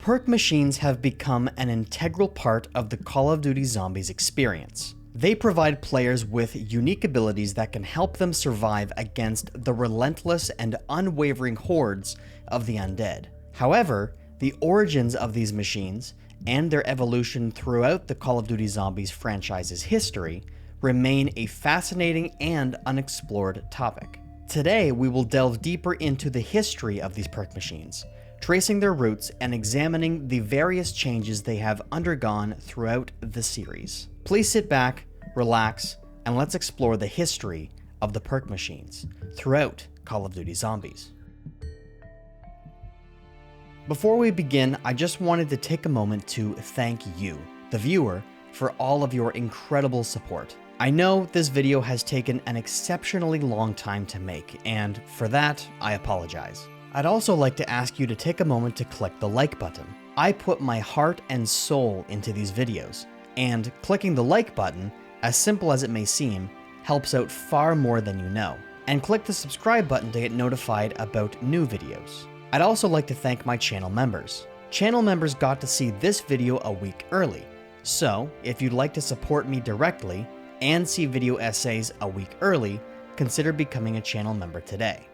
Perk machines have become an integral part of the Call of Duty Zombies experience. They provide players with unique abilities that can help them survive against the relentless and unwavering hordes of the undead. However, the origins of these machines and their evolution throughout the Call of Duty Zombies franchise's history remain a fascinating and unexplored topic. Today, we will delve deeper into the history of these perk machines, tracing their roots and examining the various changes they have undergone throughout the series. Please sit back, relax, and let's explore the history of the perk machines throughout Call of Duty Zombies. Before we begin, I just wanted to take a moment to thank you, the viewer, for all of your incredible support. I know this video has taken an exceptionally long time to make, and for that, I apologize. I'd also like to ask you to take a moment to click the like button. I put my heart and soul into these videos, and clicking the like button, as simple as it may seem, helps out far more than you know. And click the subscribe button to get notified about new videos. I'd also like to thank my channel members. Channel members got to see this video a week early, so if you'd like to support me directly and see video essays a week early, consider becoming a channel member today.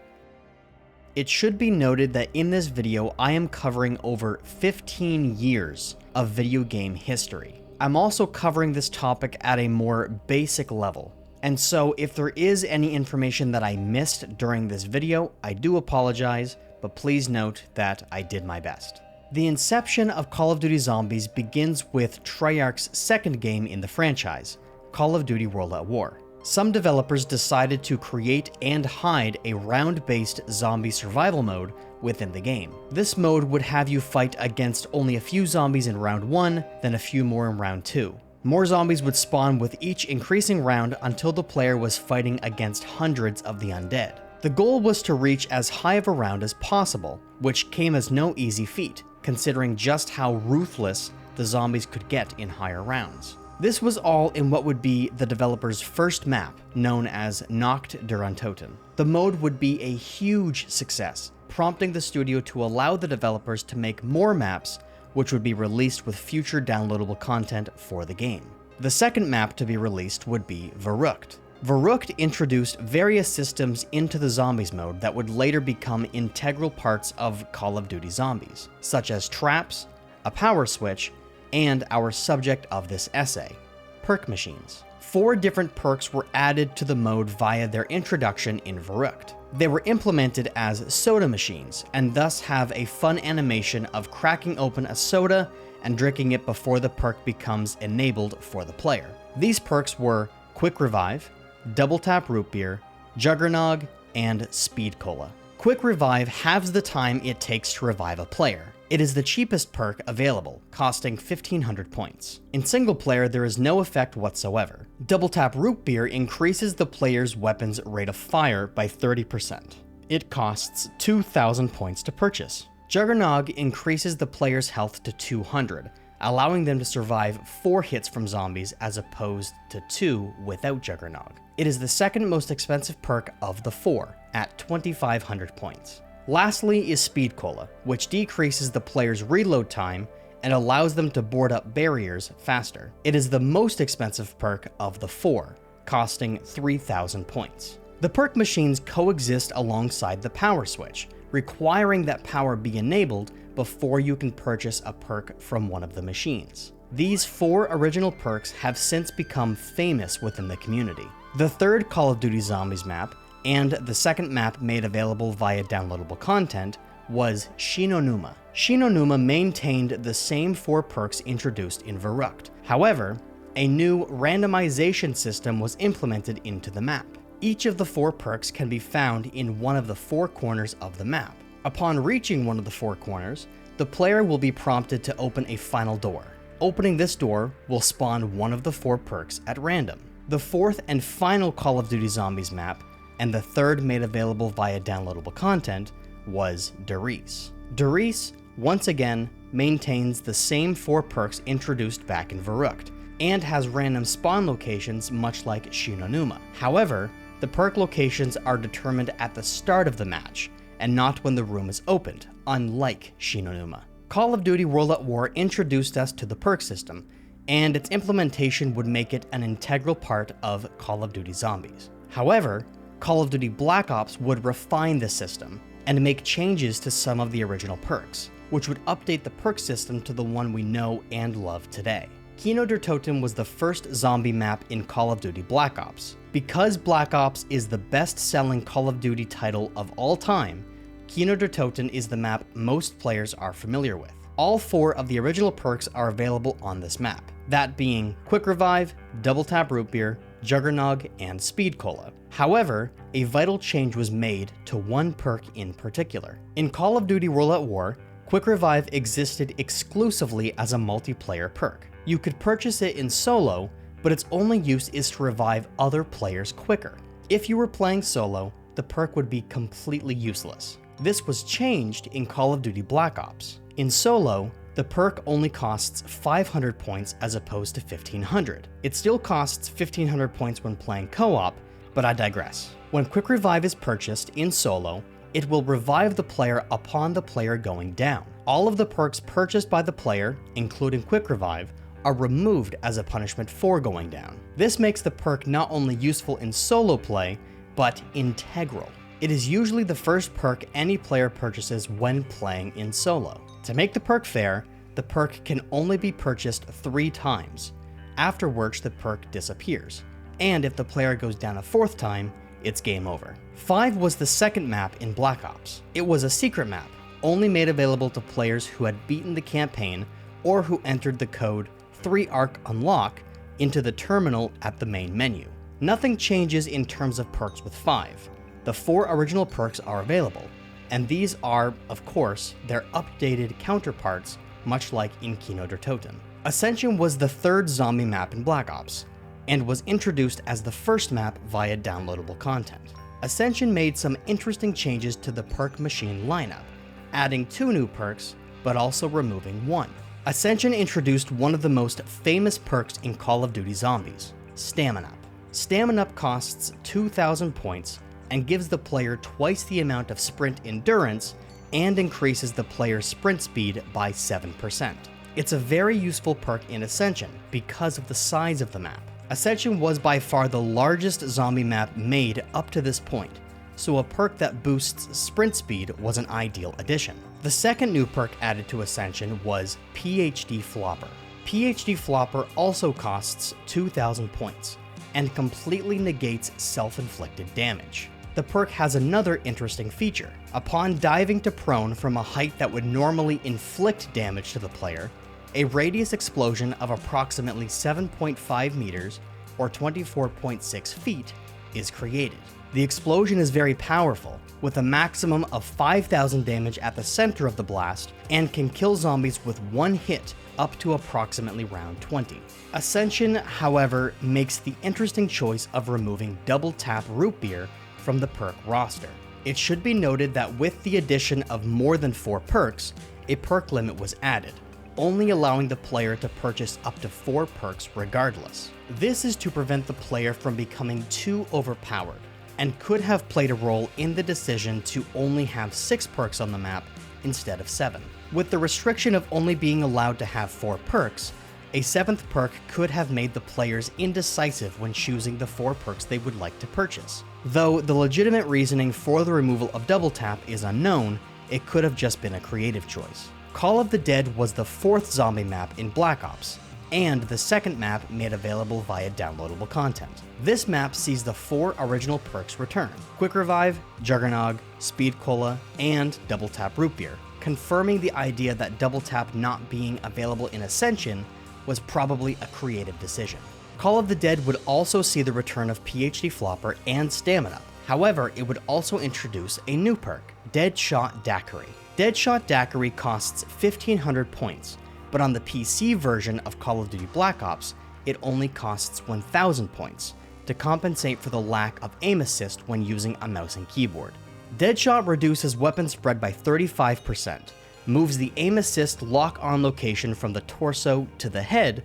It should be noted that in this video, I am covering over 15 years of video game history. I'm also covering this topic at a more basic level, and so if there is any information that I missed during this video, I do apologize, but please note that I did my best. The inception of Call of Duty Zombies begins with Treyarch's second game in the franchise, Call of Duty World at War. Some developers decided to create and hide a round-based zombie survival mode within the game. This mode would have you fight against only a few zombies in round 1, then a few more in round 2. More zombies would spawn with each increasing round until the player was fighting against hundreds of the undead. The goal was to reach as high of a round as possible, which came as no easy feat, considering just how ruthless the zombies could get in higher rounds. This was all in what would be the developer's first map, known as Nacht der Untoten. The mode would be a huge success, prompting the studio to allow the developers to make more maps, which would be released with future downloadable content for the game. The second map to be released would be Verrückt. Verrückt introduced various systems into the Zombies mode that would later become integral parts of Call of Duty Zombies, such as traps, a power switch, and our subject of this essay, perk machines. 4 different perks were added to the mode via their introduction in Verrückt. They were implemented as soda machines, and thus have a fun animation of cracking open a soda and drinking it before the perk becomes enabled for the player. These perks were Quick Revive, Double Tap Root Beer, Juggernog, and Speed Cola. Quick Revive halves the time it takes to revive a player. It is the cheapest perk available, costing 1500 points. In single player, there is no effect whatsoever. Double Tap Root Beer increases the player's weapon's rate of fire by 30%. It costs 2000 points to purchase. Juggernog increases the player's health to 200, allowing them to survive 4 hits from zombies as opposed to 2 without Juggernog. It is the second most expensive perk of the 4, at 2500 points. Lastly is Speed Cola, which decreases the player's reload time and allows them to board up barriers faster. It is the most expensive perk of the 4, costing 3000 points. The perk machines coexist alongside the power switch, requiring that power be enabled before you can purchase a perk from one of the machines. These 4 original perks have since become famous within the community. The third Call of Duty Zombies map, and the second map made available via downloadable content, was Shinonuma. Shinonuma maintained the same 4 perks introduced in Verrückt. However, a new randomization system was implemented into the map. Each of the 4 perks can be found in one of the 4 corners of the map. Upon reaching one of the 4 corners, the player will be prompted to open a final door. Opening this door will spawn one of the 4 perks at random. The 4th and final Call of Duty Zombies map, and the 3rd made available via downloadable content, was Derice. Derice, once again, maintains the same 4 perks introduced back in Verrückt, and has random spawn locations much like Shinonuma. However, the perk locations are determined at the start of the match, and not when the room is opened, unlike Shinonuma. Call of Duty World at War introduced us to the perk system, and its implementation would make it an integral part of Call of Duty Zombies. However, Call of Duty Black Ops would refine the system and make changes to some of the original perks, which would update the perk system to the one we know and love today. Kino der Toten was the first zombie map in Call of Duty Black Ops. Because Black Ops is the best-selling Call of Duty title of all time, Kino der Toten is the map most players are familiar with. All 4 of the original perks are available on this map, that being Quick Revive, Double Tap Root Beer, Juggernog, and Speed Cola. However, a vital change was made to one perk in particular. In Call of Duty World at War, Quick Revive existed exclusively as a multiplayer perk. You could purchase it in solo, but its only use is to revive other players quicker. If you were playing solo, the perk would be completely useless. This was changed in Call of Duty Black Ops. In solo, the perk only costs 500 points as opposed to 1500. It still costs 1500 points when playing co-op, but I digress. When Quick Revive is purchased in solo, it will revive the player upon the player going down. All of the perks purchased by the player, including Quick Revive, are removed as a punishment for going down. This makes the perk not only useful in solo play, but integral. It is usually the first perk any player purchases when playing in solo. To make the perk fair, the perk can only be purchased 3 times, after which the perk disappears, and if the player goes down a 4th time, it's game over. 5 was the second map in Black Ops. It was a secret map, only made available to players who had beaten the campaign or who entered the code 3ARC unlock into the terminal at the main menu. Nothing changes in terms of perks with 5. The 4 original perks are available, and these are, of course, their updated counterparts, much like in Kino der Toten. Ascension was the 3rd zombie map in Black Ops, and was introduced as the first map via downloadable content. Ascension made some interesting changes to the perk machine lineup, adding 2 new perks, but also removing 1. Ascension introduced one of the most famous perks in Call of Duty Zombies, Stamina Up. Stamina Up costs 2,000 points and gives the player twice the amount of sprint endurance and increases the player's sprint speed by 7%. It's a very useful perk in Ascension because of the size of the map. Ascension was by far the largest zombie map made up to this point, so a perk that boosts sprint speed was an ideal addition. The second new perk added to Ascension was PhD Flopper. PhD Flopper also costs 2,000 points, and completely negates self-inflicted damage. The perk has another interesting feature. Upon diving to prone from a height that would normally inflict damage to the player, a radius explosion of approximately 7.5 meters, or 24.6 feet, is created. The explosion is very powerful, with a maximum of 5,000 damage at the center of the blast, and can kill zombies with 1 hit up to approximately round 20. Ascension, however, makes the interesting choice of removing Double Tap Root Beer from the perk roster. It should be noted that with the addition of more than 4 perks, a perk limit was added, only allowing the player to purchase up to 4 perks regardless. This is to prevent the player from becoming too overpowered, and could have played a role in the decision to only have 6 perks on the map instead of 7. With the restriction of only being allowed to have 4 perks, a 7th perk could have made the players indecisive when choosing the 4 perks they would like to purchase. Though the legitimate reasoning for the removal of Double Tap is unknown, it could have just been a creative choice. Call of the Dead was the 4th zombie map in Black Ops, and the 2nd map made available via downloadable content. This map sees the 4 original perks return: Quick Revive, Juggernog, Speed Cola, and Double Tap Root Beer, confirming the idea that Double Tap not being available in Ascension was probably a creative decision. Call of the Dead would also see the return of PhD Flopper and Stamina. However, it would also introduce a new perk, Deadshot Daiquiri. Deadshot Daiquiri costs 1,500 points, but on the PC version of Call of Duty Black Ops, it only costs 1,000 points, to compensate for the lack of aim assist when using a mouse and keyboard. Deadshot reduces weapon spread by 35%, moves the aim assist lock-on location from the torso to the head,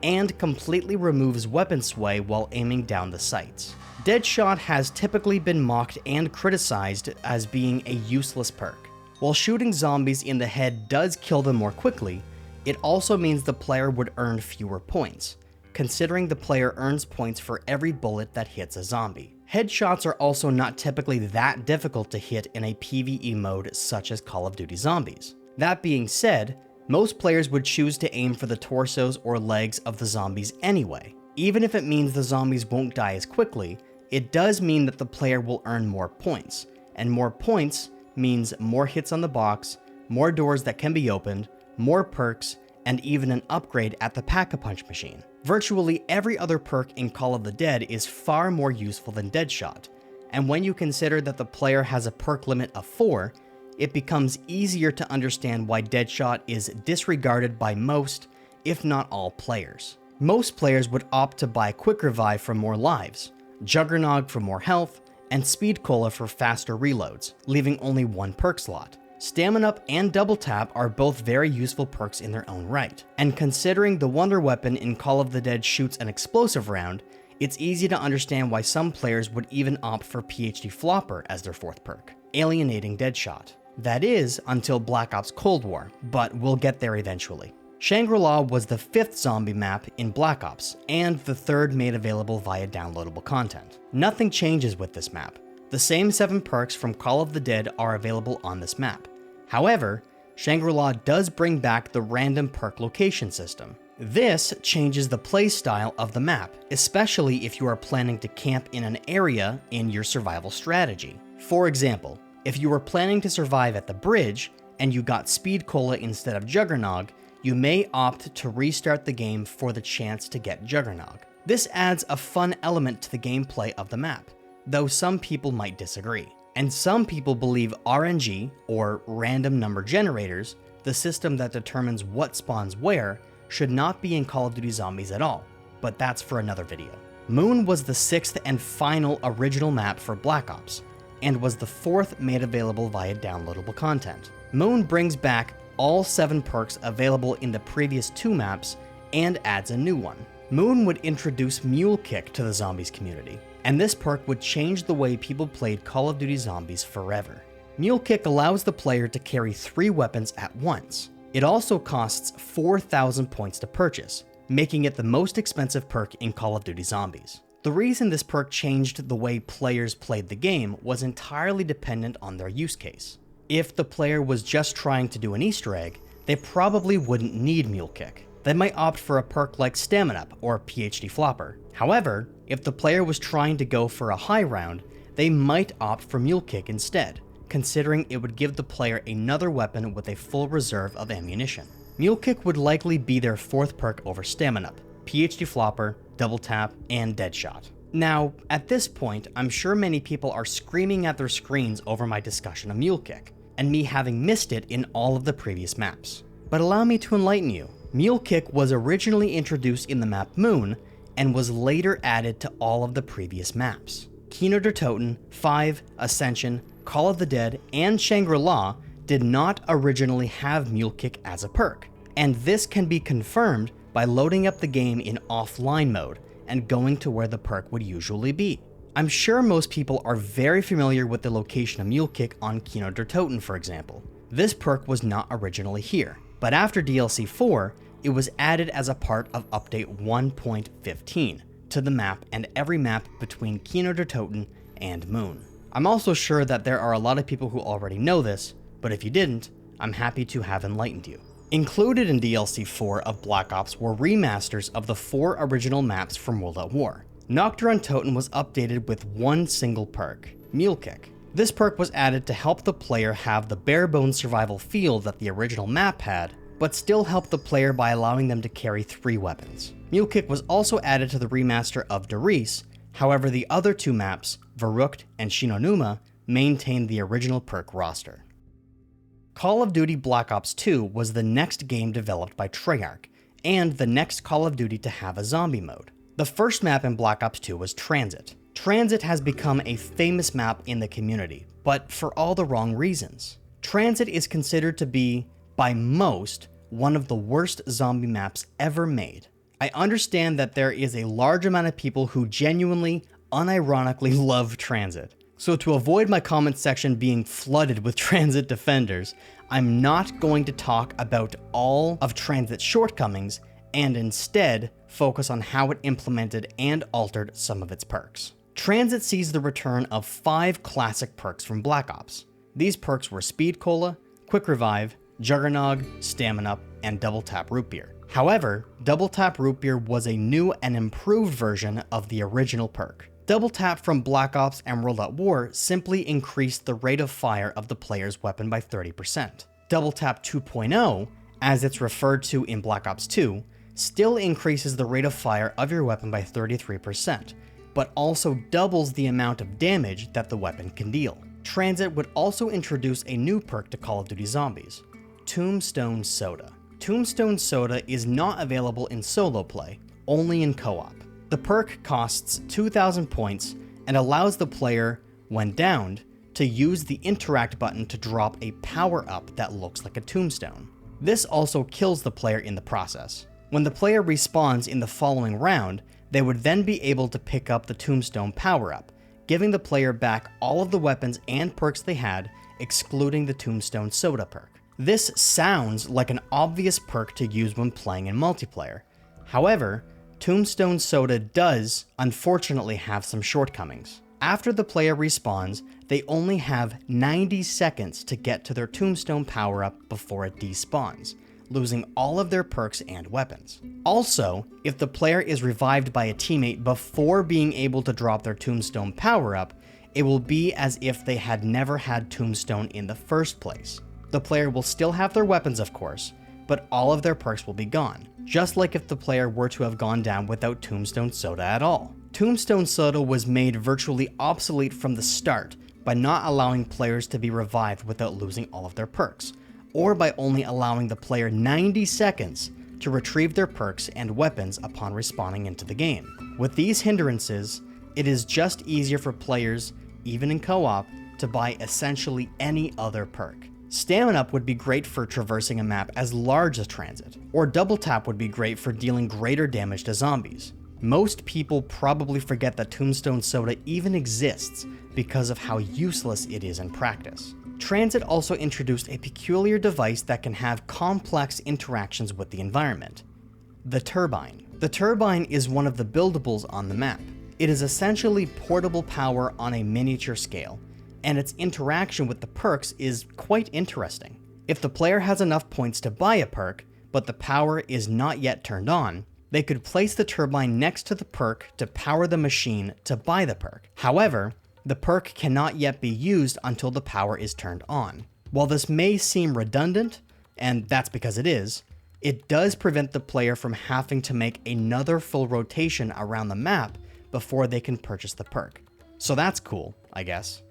and completely removes weapon sway while aiming down the sights. Deadshot has typically been mocked and criticized as being a useless perk. While shooting zombies in the head does kill them more quickly, it also means the player would earn fewer points, considering the player earns points for every bullet that hits a zombie. Headshots are also not typically that difficult to hit in a PvE mode such as Call of Duty Zombies. That being said, most players would choose to aim for the torsos or legs of the zombies anyway. Even if it means the zombies won't die as quickly, it does mean that the player will earn more points, and more points means more hits on the box, more doors that can be opened, more perks, and even an upgrade at the Pack-a-Punch machine. Virtually every other perk in Call of the Dead is far more useful than Deadshot, and when you consider that the player has a perk limit of 4, it becomes easier to understand why Deadshot is disregarded by most, if not all, players. Most players would opt to buy Quick Revive for more lives, Juggernog for more health, and Speed Cola for faster reloads, leaving only one perk slot. Stamina Up and Double Tap are both very useful perks in their own right, and considering the Wonder Weapon in Call of the Dead shoots an explosive round, it's easy to understand why some players would even opt for PhD Flopper as their 4th perk, Alienating Deadshot. That is, until Black Ops Cold War, but we'll get there eventually. Shangri-La was the 5th zombie map in Black Ops, and the 3rd made available via downloadable content. Nothing changes with this map. The same 7 perks from Call of the Dead are available on this map. However, Shangri-La does bring back the random perk location system. This changes the playstyle of the map, especially if you are planning to camp in an area in your survival strategy. For example, if you were planning to survive at the bridge, and you got Speed Cola instead of Juggernog, you may opt to restart the game for the chance to get Juggernog. This adds a fun element to the gameplay of the map, though some people might disagree. And some people believe RNG, or random number generators, the system that determines what spawns where, should not be in Call of Duty Zombies at all, but that's for another video. Moon was the 6th and final original map for Black Ops, and was the 4th made available via downloadable content. Moon brings back all 7 perks available in the previous 2 maps and adds a new one. Moon would introduce Mule Kick to the Zombies community, and this perk would change the way people played Call of Duty Zombies forever. Mule Kick allows the player to carry 3 weapons at once. It also costs 4,000 points to purchase, making it the most expensive perk in Call of Duty Zombies. The reason this perk changed the way players played the game was entirely dependent on their use case. If the player was just trying to do an Easter egg, they probably wouldn't need Mule Kick. They might opt for a perk like Stamina Up or PhD Flopper. However, if the player was trying to go for a high round, they might opt for Mule Kick instead, considering it would give the player another weapon with a full reserve of ammunition. Mule Kick would likely be their 4th perk over Stamina Up, PhD Flopper, Double Tap, and Deadshot. Now, at this point, I'm sure many people are screaming at their screens over my discussion of Mule Kick, and me having missed it in all of the previous maps. But allow me to enlighten you. Mule Kick was originally introduced in the map Moon, and was later added to all of the previous maps. Kino der Toten, 5, Ascension, Call of the Dead, and Shangri-La did not originally have Mule Kick as a perk, and this can be confirmed by loading up the game in offline mode and going to where the perk would usually be. I'm sure most people are very familiar with the location of Mule Kick on Kino der Toten, for example. This perk was not originally here, but after DLC 4, it was added as a part of update 1.15 to the map and every map between Kino der Toten and Moon. I'm also sure that there are a lot of people who already know this, but if you didn't, I'm happy to have enlightened you. Included in DLC 4 of Black Ops were remasters of the 4 original maps from World at War. Nocturne Toten was updated with one single perk, Mule Kick. This perk was added to help the player have the bare-bones survival feel that the original map had, but still help the player by allowing them to carry 3 weapons. Mule Kick was also added to the remaster of Derice, however the other 2 maps, Verrückt and Shinonuma, maintained the original perk roster. Call of Duty Black Ops 2 was the next game developed by Treyarch, and the next Call of Duty to have a zombie mode. The first map in Black Ops 2 was Transit. Transit has become a famous map in the community, but for all the wrong reasons. Transit is considered to be, by most, one of the worst zombie maps ever made. I understand that there is a large amount of people who genuinely, unironically love Transit. So to avoid my comment section being flooded with Transit defenders, I'm not going to talk about all of Transit's shortcomings and instead focus on how it implemented and altered some of its perks. Transit sees the return of 5 classic perks from Black Ops. These perks were Speed Cola, Quick Revive, Juggernog, Stamina, and Double Tap Root Beer. However, Double Tap Root Beer was a new and improved version of the original perk. Double Tap from Black Ops and World at War simply increased the rate of fire of the player's weapon by 30%. Double Tap 2.0, as it's referred to in Black Ops 2, still increases the rate of fire of your weapon by 33%, but also doubles the amount of damage that the weapon can deal. Transit would also introduce a new perk to Call of Duty Zombies, Tombstone Soda. Tombstone Soda is not available in solo play, only in co-op. The perk costs 2,000 points and allows the player, when downed, to use the interact button to drop a power-up that looks like a tombstone. This also kills the player in the process. When the player respawns in the following round, they would then be able to pick up the tombstone power-up, giving the player back all of the weapons and perks they had, excluding the Tombstone Soda perk. This sounds like an obvious perk to use when playing in multiplayer. However, Tombstone Soda does, unfortunately, have some shortcomings. After the player respawns, they only have 90 seconds to get to their Tombstone power-up before it despawns, losing all of their perks and weapons. Also, if the player is revived by a teammate before being able to drop their Tombstone power-up, it will be as if they had never had Tombstone in the first place. The player will still have their weapons, of course, but all of their perks will be gone, just like if the player were to have gone down without Tombstone Soda at all. Tombstone Soda was made virtually obsolete from the start by not allowing players to be revived without losing all of their perks, or by only allowing the player 90 seconds to retrieve their perks and weapons upon respawning into the game. With these hindrances, it is just easier for players, even in co-op, to buy essentially any other perk. Stamina would be great for traversing a map as large as Transit, or Double Tap would be great for dealing greater damage to zombies. Most people probably forget that Tombstone Soda even exists because of how useless it is in practice. Transit also introduced a peculiar device that can have complex interactions with the environment, the turbine. The turbine is one of the buildables on the map. It is essentially portable power on a miniature scale, and its interaction with the perks is quite interesting. If the player has enough points to buy a perk, but the power is not yet turned on, they could place the turbine next to the perk to power the machine to buy the perk. However, the perk cannot yet be used until the power is turned on. While this may seem redundant, and that's because it is, it does prevent the player from having to make another full rotation around the map before they can purchase the perk. So that's cool, I guess.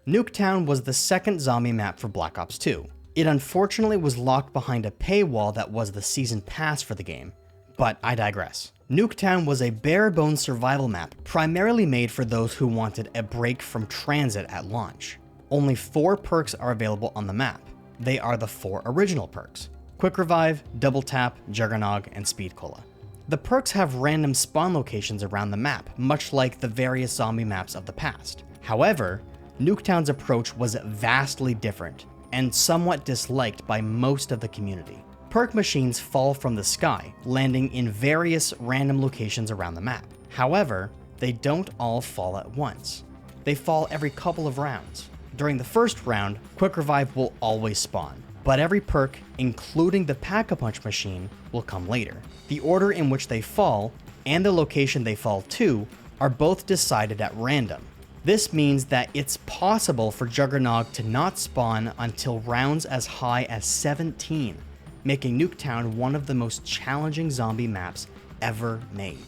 Nuketown was the second zombie map for Black Ops 2. It unfortunately was locked behind a paywall that was the season pass for the game, but I digress. Nuketown was a bare-bones survival map primarily made for those who wanted a break from Transit at launch. Only 4 perks are available on the map. They are the 4 original perks: Quick Revive, Double Tap, Juggernog, and Speed Cola. The perks have random spawn locations around the map, much like the various zombie maps of the past. However, Nuketown's approach was vastly different, and somewhat disliked by most of the community. Perk machines fall from the sky, landing in various random locations around the map. However, they don't all fall at once. They fall every couple of rounds. During the first round, Quick Revive will always spawn, but every perk, including the Pack-a-Punch machine, will come later. The order in which they fall, and the location they fall to, are both decided at random. This means that it's possible for Juggernog to not spawn until rounds as high as 17, making Nuketown one of the most challenging zombie maps ever made.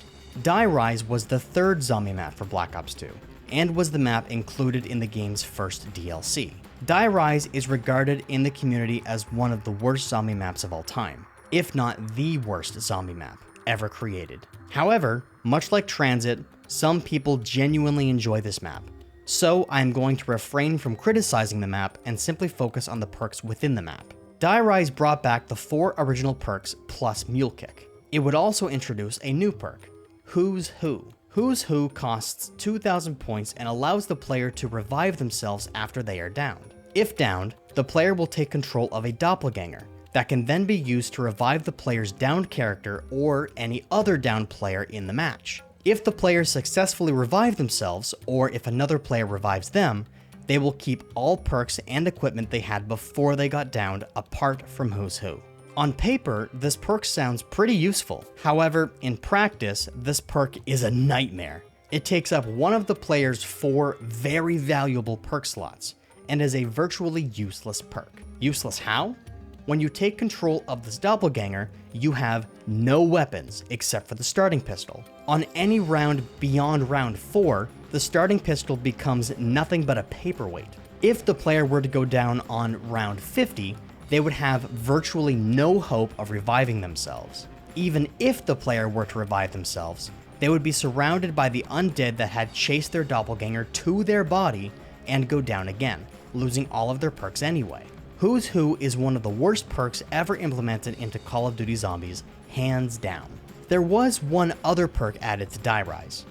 Die Rise was the third zombie map for Black Ops 2, and was the map included in the game's first DLC. Die Rise is regarded in the community as one of the worst zombie maps of all time, if not the worst zombie map ever created. However, much like Transit, some people genuinely enjoy this map, so I'm going to refrain from criticizing the map and simply focus on the perks within the map. Die Rise brought back the 4 original perks plus Mule Kick. It would also introduce a new perk, Who's Who. Who's Who costs 2,000 points and allows the player to revive themselves after they are downed. If downed, the player will take control of a doppelganger that can then be used to revive the player's downed character or any other downed player in the match. If the players successfully revive themselves, or if another player revives them, they will keep all perks and equipment they had before they got downed apart from Who's Who. On paper, this perk sounds pretty useful. However, in practice, this perk is a nightmare. It takes up one of the player's 4 very valuable perk slots, and is a virtually useless perk. Useless how? When you take control of this doppelganger, you have no weapons except for the starting pistol. On any round beyond round 4, the starting pistol becomes nothing but a paperweight. If the player were to go down on round 50, they would have virtually no hope of reviving themselves. Even if the player were to revive themselves, they would be surrounded by the undead that had chased their doppelganger to their body and go down again, losing all of their perks anyway. Who's Who is one of the worst perks ever implemented into Call of Duty Zombies, hands down. There was one other perk added to Die Rise,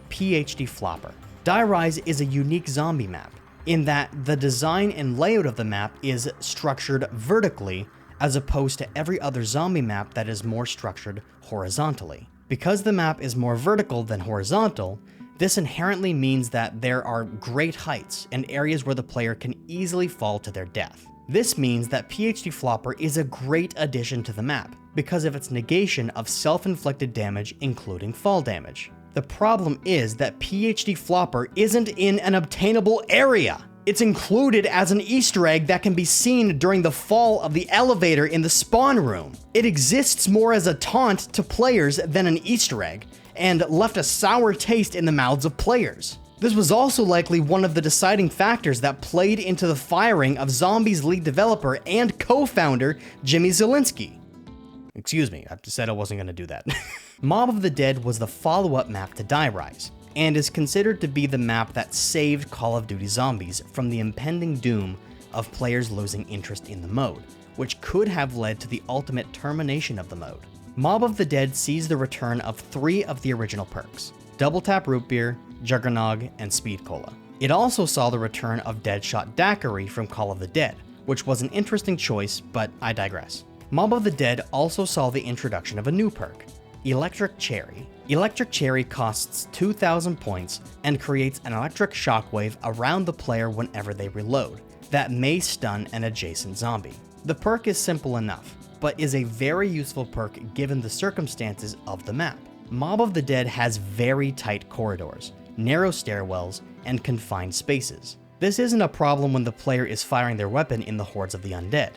PhD Flopper. Die Rise is a unique zombie map, in that the design and layout of the map is structured vertically as opposed to every other zombie map that is more structured horizontally. Because the map is more vertical than horizontal, this inherently means that there are great heights and areas where the player can easily fall to their death. This means that PhD Flopper is a great addition to the map because of its negation of self-inflicted damage, including fall damage. The problem is that PhD Flopper isn't in an obtainable area. It's included as an Easter egg that can be seen during the fall of the elevator in the spawn room. It exists more as a taunt to players than an Easter egg, and left a sour taste in the mouths of players. This was also likely one of the deciding factors that played into the firing of Zombies lead developer and co-founder Jimmy Zielinski. Excuse me, I said I wasn't going to do that. Mob of the Dead was the follow-up map to Die Rise, and is considered to be the map that saved Call of Duty Zombies from the impending doom of players losing interest in the mode, which could have led to the ultimate termination of the mode. Mob of the Dead sees the return of 3 of the original perks, Double Tap Root Beer, Juggernog, and Speed Cola. It also saw the return of Deadshot Daiquiri from Call of the Dead, which was an interesting choice, but I digress. Mob of the Dead also saw the introduction of a new perk, Electric Cherry. Electric Cherry costs 2,000 points and creates an electric shockwave around the player whenever they reload that may stun an adjacent zombie. The perk is simple enough, but is a very useful perk given the circumstances of the map. Mob of the Dead has very tight corridors, narrow stairwells, and confined spaces. This isn't a problem when the player is firing their weapon in the hordes of the undead,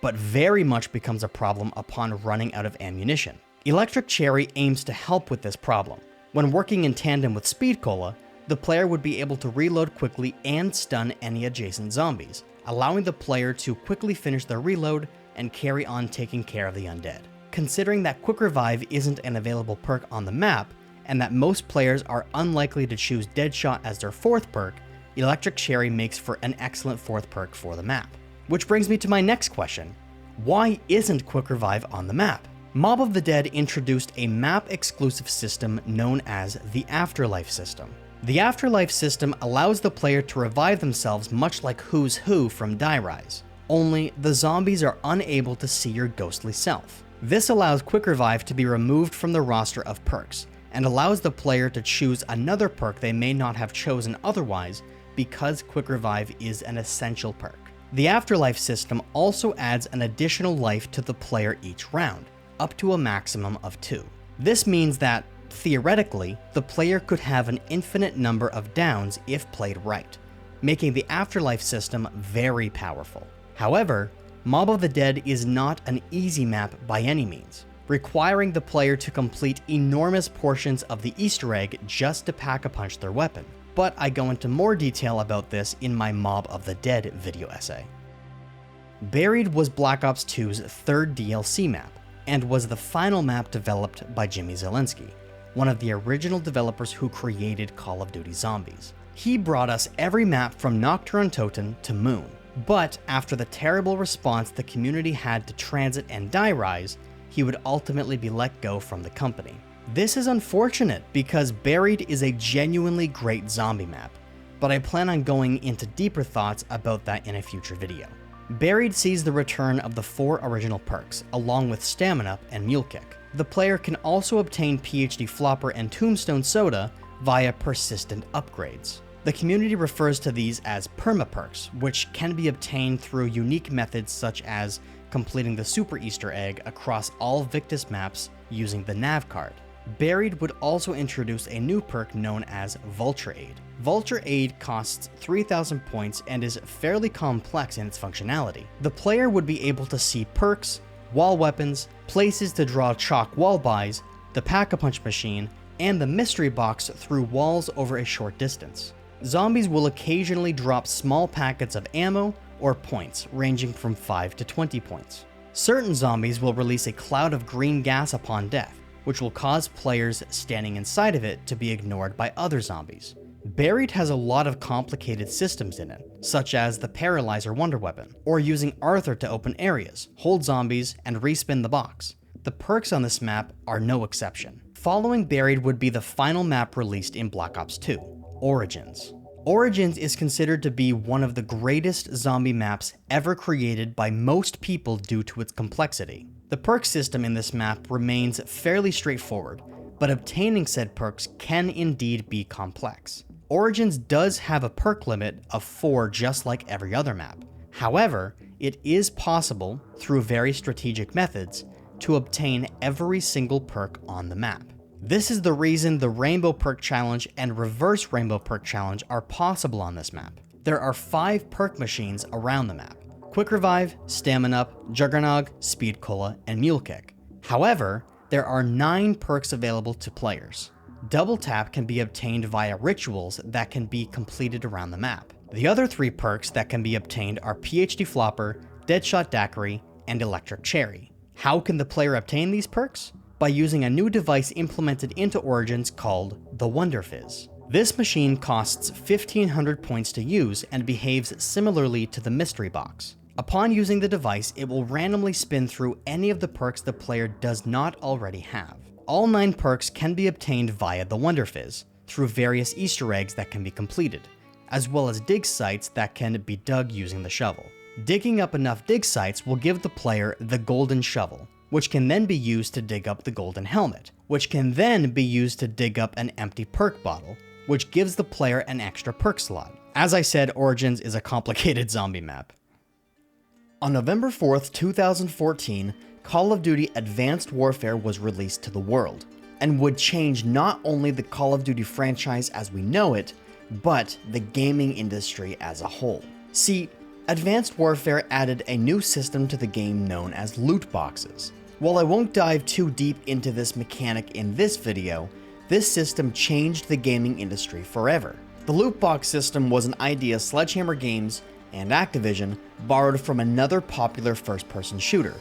but very much becomes a problem upon running out of ammunition. Electric Cherry aims to help with this problem. When working in tandem with Speed Cola, the player would be able to reload quickly and stun any adjacent zombies, allowing the player to quickly finish their reload and carry on taking care of the undead. Considering that Quick Revive isn't an available perk on the map, and that most players are unlikely to choose Deadshot as their 4th perk, Electric Cherry makes for an excellent 4th perk for the map. Which brings me to my next question. Why isn't Quick Revive on the map? Mob of the Dead introduced a map-exclusive system known as the Afterlife system. The Afterlife system allows the player to revive themselves much like Who's Who from Die Rise, only the zombies are unable to see your ghostly self. This allows Quick Revive to be removed from the roster of perks, and allows the player to choose another perk they may not have chosen otherwise because Quick Revive is an essential perk. The Afterlife system also adds an additional life to the player each round, up to a maximum of 2. This means that, theoretically, the player could have an infinite number of downs if played right, making the Afterlife system very powerful. However, Mob of the Dead is not an easy map by any means, requiring the player to complete enormous portions of the Easter egg just to pack-a-punch their weapon. But I go into more detail about this in my Mob of the Dead video essay. Buried was Black Ops 2's 3rd DLC map, and was the final map developed by Jimmy Zielinski, one of the original developers who created Call of Duty Zombies. He brought us every map from Nocturne Toten to Moon, but after the terrible response the community had to Transit and Die Rise, he would ultimately be let go from the company. This is unfortunate because Buried is a genuinely great zombie map, but I plan on going into deeper thoughts about that in a future video. Buried sees the return of the 4 original perks, along with Stamina Up and Mule Kick. The player can also obtain PhD Flopper and Tombstone Soda via persistent upgrades. The community refers to these as perma-perks, which can be obtained through unique methods such as completing the Super Easter Egg across all Victus maps using the nav card. Buried would also introduce a new perk known as Vulture Aid. Vulture Aid costs 3,000 points and is fairly complex in its functionality. The player would be able to see perks, wall weapons, places to draw chalk wall buys, the Pack-a-Punch machine, and the mystery box through walls over a short distance. Zombies will occasionally drop small packets of ammo or points, ranging from 5 to 20 points. Certain zombies will release a cloud of green gas upon death, which will cause players standing inside of it to be ignored by other zombies. Buried has a lot of complicated systems in it, such as the Paralyzer Wonder Weapon, or using Arthur to open areas, hold zombies, and respin the box. The perks on this map are no exception. Following Buried would be the final map released in Black Ops 2, Origins. Origins is considered to be one of the greatest zombie maps ever created by most people due to its complexity. The perk system in this map remains fairly straightforward, but obtaining said perks can indeed be complex. Origins does have a perk limit of 4 just like every other map. However, it is possible, through very strategic methods, to obtain every single perk on the map. This is the reason the Rainbow Perk Challenge and Reverse Rainbow Perk Challenge are possible on this map. There are 5 perk machines around the map: Quick Revive, Stamina Up, Juggernog, Speed Cola, and Mule Kick. However, there are 9 perks available to players. Double Tap can be obtained via rituals that can be completed around the map. The other 3 perks that can be obtained are PhD Flopper, Deadshot Daiquiri, and Electric Cherry. How can the player obtain these perks? By using a new device implemented into Origins called the Wonder Fizz. This machine costs 1,500 points to use and behaves similarly to the mystery box. Upon using the device, it will randomly spin through any of the perks the player does not already have. All 9 perks can be obtained via the Wonder Fizz, through various Easter eggs that can be completed, as well as dig sites that can be dug using the shovel. Digging up enough dig sites will give the player the Golden Shovel, which can then be used to dig up the Golden Helmet, which can then be used to dig up an empty perk bottle, which gives the player an extra perk slot. As I said, Origins is a complicated zombie map. On November 4th, 2014, Call of Duty Advanced Warfare was released to the world, and would change not only the Call of Duty franchise as we know it, but the gaming industry as a whole. See, Advanced Warfare added a new system to the game known as loot boxes. While I won't dive too deep into this mechanic in this video, this system changed the gaming industry forever. The loot box system was an idea Sledgehammer Games and Activision borrowed from another popular first-person shooter,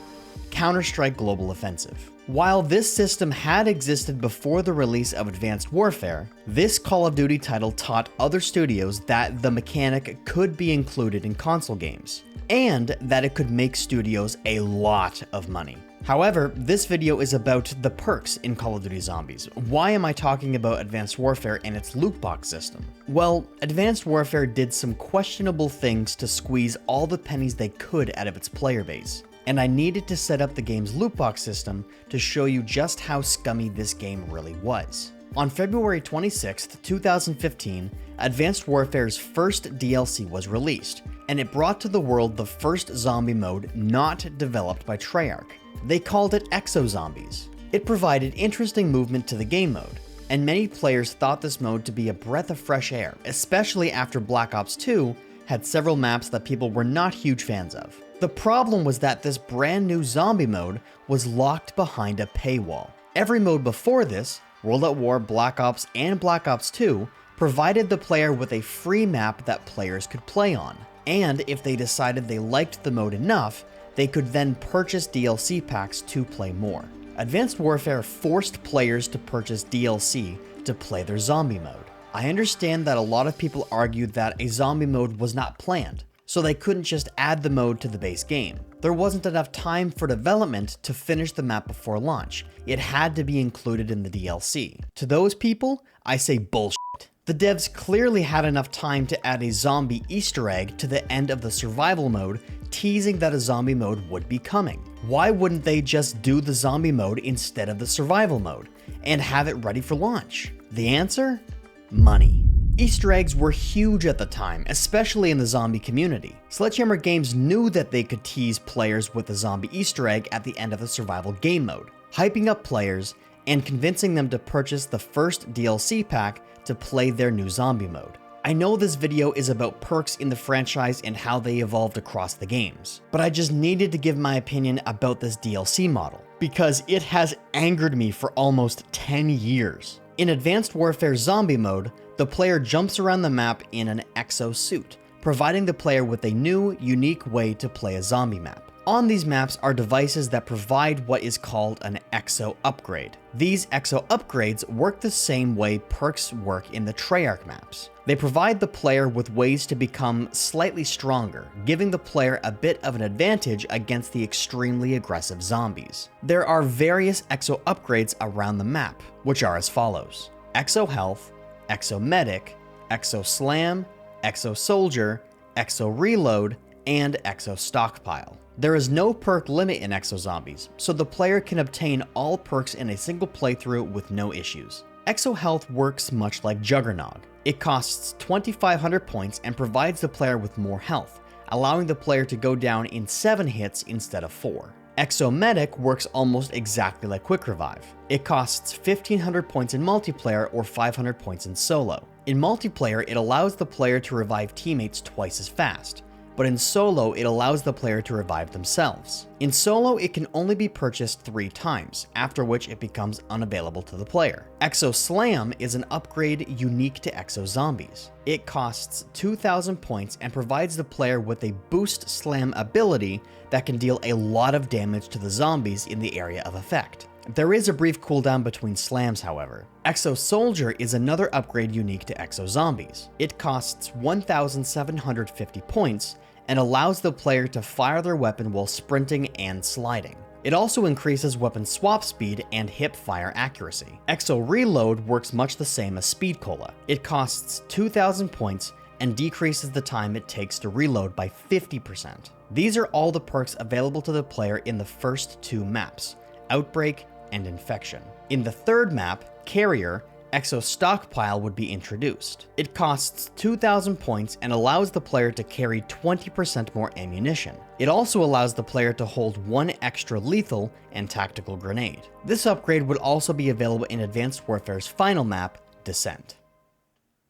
Counter-Strike Global Offensive. While this system had existed before the release of Advanced Warfare, this Call of Duty title taught other studios that the mechanic could be included in console games, and that it could make studios a lot of money. However, this video is about the perks in Call of Duty Zombies. Why am I talking about Advanced Warfare and its loot box system? Well, Advanced Warfare did some questionable things to squeeze all the pennies they could out of its player base, and I needed to set up the game's loot box system to show you just how scummy this game really was. On February 26th, 2015, Advanced Warfare's first DLC was released, and it brought to the world the first zombie mode not developed by Treyarch. They called it Exo Zombies. It provided interesting movement to the game mode, and many players thought this mode to be a breath of fresh air, especially after Black Ops 2 had several maps that people were not huge fans of. The problem was that this brand new zombie mode was locked behind a paywall. Every mode before this, World at War, Black Ops, and Black Ops 2, provided the player with a free map that players could play on, and if they decided they liked the mode enough, they could then purchase DLC packs to play more. Advanced Warfare forced players to purchase DLC to play their zombie mode. I understand that a lot of people argued that a zombie mode was not planned, so they couldn't just add the mode to the base game. There wasn't enough time for development to finish the map before launch. It had to be included in the DLC. To those people, I say bullshit. The devs clearly had enough time to add a zombie Easter egg to the end of the survival mode, teasing that a zombie mode would be coming. Why wouldn't they just do the zombie mode instead of the survival mode, and have it ready for launch? The answer? Money. Easter eggs were huge at the time, especially in the zombie community. Sledgehammer Games knew that they could tease players with a zombie Easter egg at the end of the survival game mode, hyping up players and convincing them to purchase the first DLC pack to play their new zombie mode. I know this video is about perks in the franchise and how they evolved across the games, but I just needed to give my opinion about this DLC model, because it has angered me for almost 10 years. In Advanced Warfare Zombie mode, the player jumps around the map in an exosuit, providing the player with a new, unique way to play a zombie map. On these maps are devices that provide what is called an exo upgrade. These exo upgrades work the same way perks work in the Treyarch maps. They provide the player with ways to become slightly stronger, giving the player a bit of an advantage against the extremely aggressive zombies. There are various exo upgrades around the map, which are as follows: Exo Health, Exo Medic, Exo Slam, Exo Soldier, Exo Reload, and Exo Stockpile. There is no perk limit in Exo Zombies, so the player can obtain all perks in a single playthrough with no issues. Exo Health works much like Juggernog. It costs 2,500 points and provides the player with more health, allowing the player to go down in 7 hits instead of 4. Exo Medic works almost exactly like Quick Revive. It costs 1,500 points in multiplayer or 500 points in solo. In multiplayer, it allows the player to revive teammates twice as fast, but in solo, it allows the player to revive themselves. In solo, it can only be purchased 3 times, after which it becomes unavailable to the player. Exo Slam is an upgrade unique to Exo Zombies. It costs 2,000 points and provides the player with a boost slam ability that can deal a lot of damage to the zombies in the area of effect. There is a brief cooldown between slams, however. Exo Soldier is another upgrade unique to Exo Zombies. It costs 1,750 points and allows the player to fire their weapon while sprinting and sliding. It also increases weapon swap speed and hip fire accuracy. Exo Reload works much the same as Speed Cola. It costs 2,000 points and decreases the time it takes to reload by 50%. These are all the perks available to the player in the first 2 maps, Outbreak and Infection. In the 3rd map, Carrier, Exo Stockpile would be introduced. It costs 2,000 points and allows the player to carry 20% more ammunition. It also allows the player to hold 1 extra lethal and tactical grenade. This upgrade would also be available in Advanced Warfare's final map, Descent.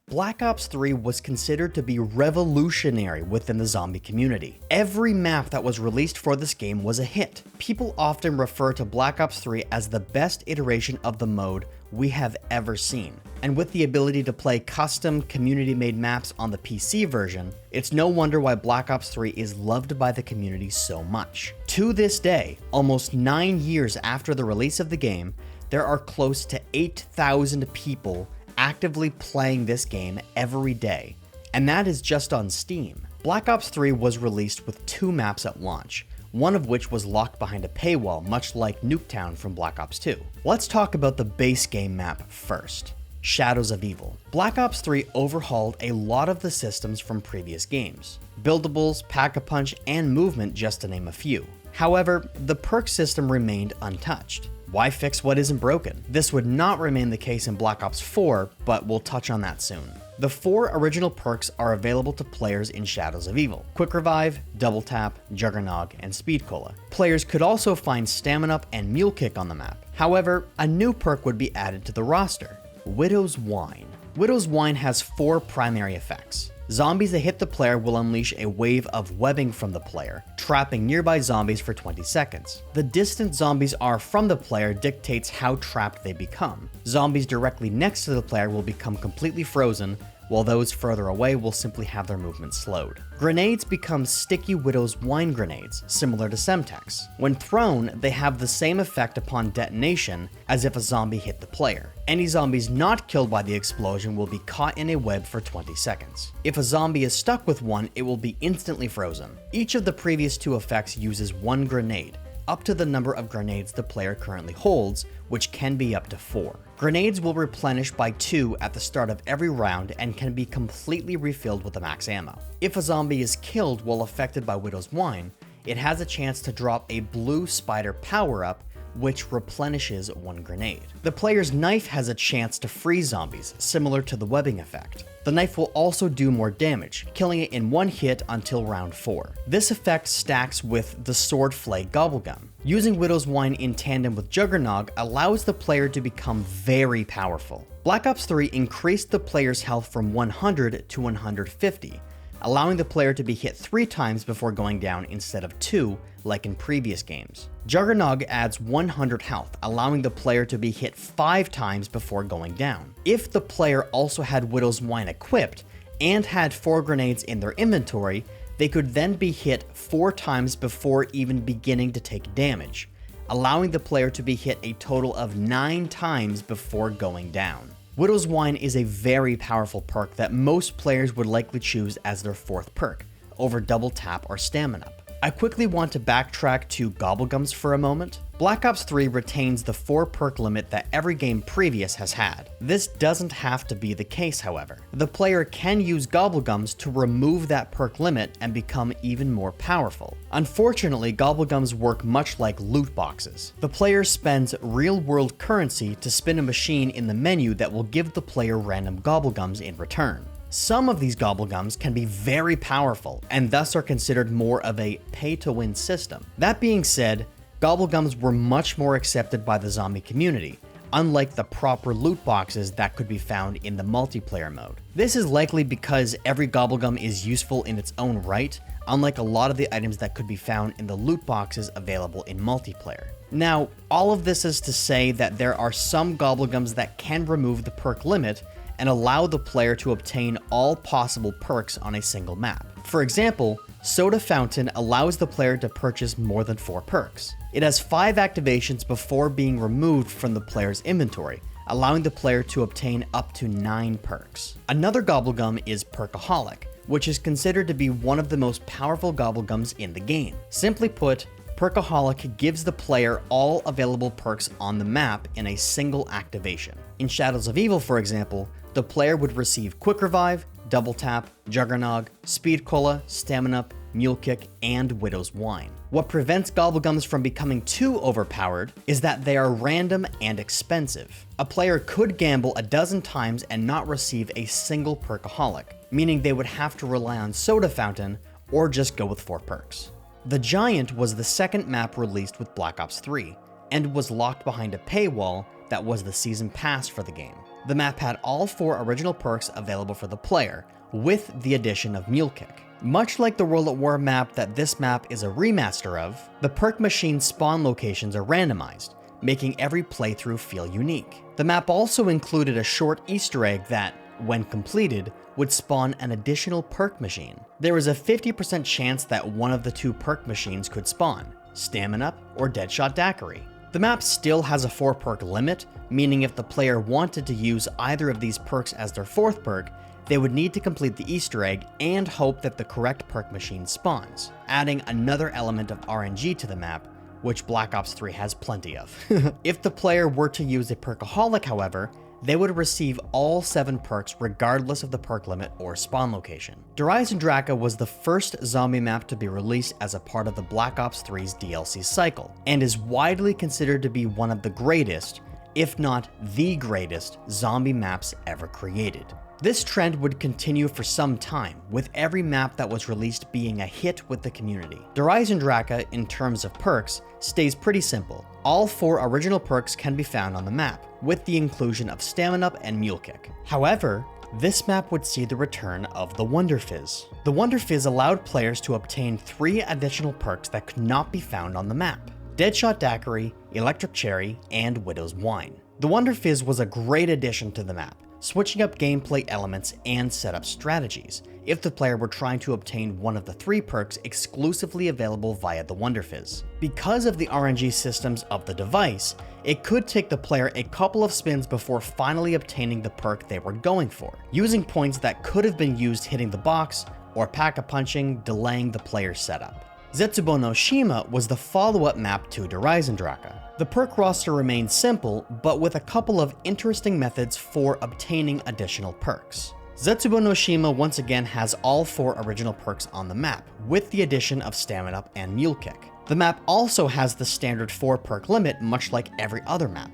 Black Ops 3 was considered to be revolutionary within the zombie community. Every map that was released for this game was a hit. People often refer to Black Ops 3 as the best iteration of the mode we have ever seen. And with the ability to play custom community-made maps on the PC version, it's no wonder why Black Ops 3 is loved by the community so much. To this day, almost 9 years after the release of the game, there are close to 8,000 people actively playing this game every day, and that is just on Steam. Black Ops 3 was released with 2 maps at launch, one of which was locked behind a paywall, much like Nuketown from Black Ops 2. Let's talk about the base game map first, Shadows of Evil. Black Ops 3 overhauled a lot of the systems from previous games, buildables, pack-a-punch, and movement just to name a few. However, the perk system remained untouched. Why fix what isn't broken? This would not remain the case in Black Ops 4, but we'll touch on that soon. The 4 original perks are available to players in Shadows of Evil: Quick Revive, Double Tap, Juggernog, and Speed Cola. Players could also find Stamina Up and Mule Kick on the map. However, a new perk would be added to the roster: Widow's Wine. Widow's Wine has 4 primary effects. Zombies that hit the player will unleash a wave of webbing from the player, trapping nearby zombies for 20 seconds. The distance zombies are from the player dictates how trapped they become. Zombies directly next to the player will become completely frozen, while those further away will simply have their movement slowed. Grenades become sticky Widow's Wine grenades, similar to Semtex. When thrown, they have the same effect upon detonation as if a zombie hit the player. Any zombies not killed by the explosion will be caught in a web for 20 seconds. If a zombie is stuck with one, it will be instantly frozen. Each of the previous two effects uses one grenade, up to the number of grenades the player currently holds, which can be up to 4. Grenades will replenish by 2 at the start of every round and can be completely refilled with the max ammo. If a zombie is killed while affected by Widow's Wine, it has a chance to drop a blue spider power-up, which replenishes 1 grenade. The player's knife has a chance to freeze zombies, similar to the webbing effect. The knife will also do more damage, killing it in 1 hit until round 4. This effect stacks with the Sword Flay Gobblegum. Using Widow's Wine in tandem with Juggernog allows the player to become very powerful. Black Ops 3 increased the player's health from 100 to 150, allowing the player to be hit 3 times before going down instead of 2, like in previous games. Juggernog adds 100 health, allowing the player to be hit 5 times before going down. If the player also had Widow's Wine equipped and had 4 grenades in their inventory, they could then be hit 4 times before even beginning to take damage, allowing the player to be hit a total of 9 times before going down. Widow's Wine is a very powerful perk that most players would likely choose as their 4th perk, over Double Tap or Stamina. I quickly want to backtrack to Gobblegums for a moment. Black Ops 3 retains the 4 perk limit that every game previous has had. This doesn't have to be the case, however. The player can use Gobblegums to remove that perk limit and become even more powerful. Unfortunately, Gobblegums work much like loot boxes. The player spends real-world currency to spin a machine in the menu that will give the player random Gobblegums in return. Some of these Gobblegums can be very powerful, and thus are considered more of a pay-to-win system. That being said, Gobblegums were much more accepted by the zombie community, unlike the proper loot boxes that could be found in the multiplayer mode. This is likely because every Gobblegum is useful in its own right, unlike a lot of the items that could be found in the loot boxes available in multiplayer. Now, all of this is to say that there are some Gobblegums that can remove the perk limit and allow the player to obtain all possible perks on a single map. For example, Soda Fountain allows the player to purchase more than 4 perks. It has 5 activations before being removed from the player's inventory, allowing the player to obtain up to 9 perks. Another Gobblegum is Perkaholic, which is considered to be one of the most powerful Gobblegums in the game. Simply put, Perkaholic gives the player all available perks on the map in a single activation. In Shadows of Evil, for example, the player would receive Quick Revive, Double Tap, Juggernog, Speed Cola, Stamina Up, Mule Kick, and Widow's Wine. What prevents Gobblegums from becoming too overpowered is that they are random and expensive. A player could gamble a dozen times and not receive a single Perkaholic, meaning they would have to rely on Soda Fountain or just go with 4 perks. The Giant was the second map released with Black Ops 3, and was locked behind a paywall that was the season pass for the game. The map had all 4 original perks available for the player, with the addition of Mule Kick. Much like the World at War map that this map is a remaster of, the perk machine spawn locations are randomized, making every playthrough feel unique. The map also included a short Easter egg that, when completed, would spawn an additional perk machine. There was a 50% chance that one of the 2 perk machines could spawn, Stamina Up or Deadshot Daiquiri. The map still has a 4 perk limit, meaning if the player wanted to use either of these perks as their 4th perk, they would need to complete the Easter egg and hope that the correct perk machine spawns, adding another element of RNG to the map, which Black Ops 3 has plenty of. If the player were to use a Perkaholic, however, they would receive all 7 perks regardless of the perk limit or spawn location. Darius and Draka was the first zombie map to be released as a part of the Black Ops 3's DLC cycle, and is widely considered to be one of the greatest, if not the greatest, zombie maps ever created. This trend would continue for some time, with every map that was released being a hit with the community. Darius and Draka, in terms of perks, stays pretty simple. All 4 original perks can be found on the map, with the inclusion of Stamina Up and Mule Kick. However, this map would see the return of the Wonder Fizz. The Wonder Fizz allowed players to obtain 3 additional perks that could not be found on the map: Deadshot Daiquiri, Electric Cherry, and Widow's Wine. The Wonder Fizz was a great addition to the map, switching up gameplay elements and setup strategies if the player were trying to obtain one of the 3 perks exclusively available via the Wonder Fizz. Because of the RNG systems of the device, it could take the player a couple of spins before finally obtaining the perk they were going for, using points that could have been used hitting the box or pack-a-punching, delaying the player's setup. Zetsubo no Shima was the follow-up map to Draka. The perk roster remained simple, but with a couple of interesting methods for obtaining additional perks. Zetsubo no Shima once again has all 4 original perks on the map, with the addition of Stamina Up and Mule Kick. The map also has the standard 4 perk limit, much like every other map.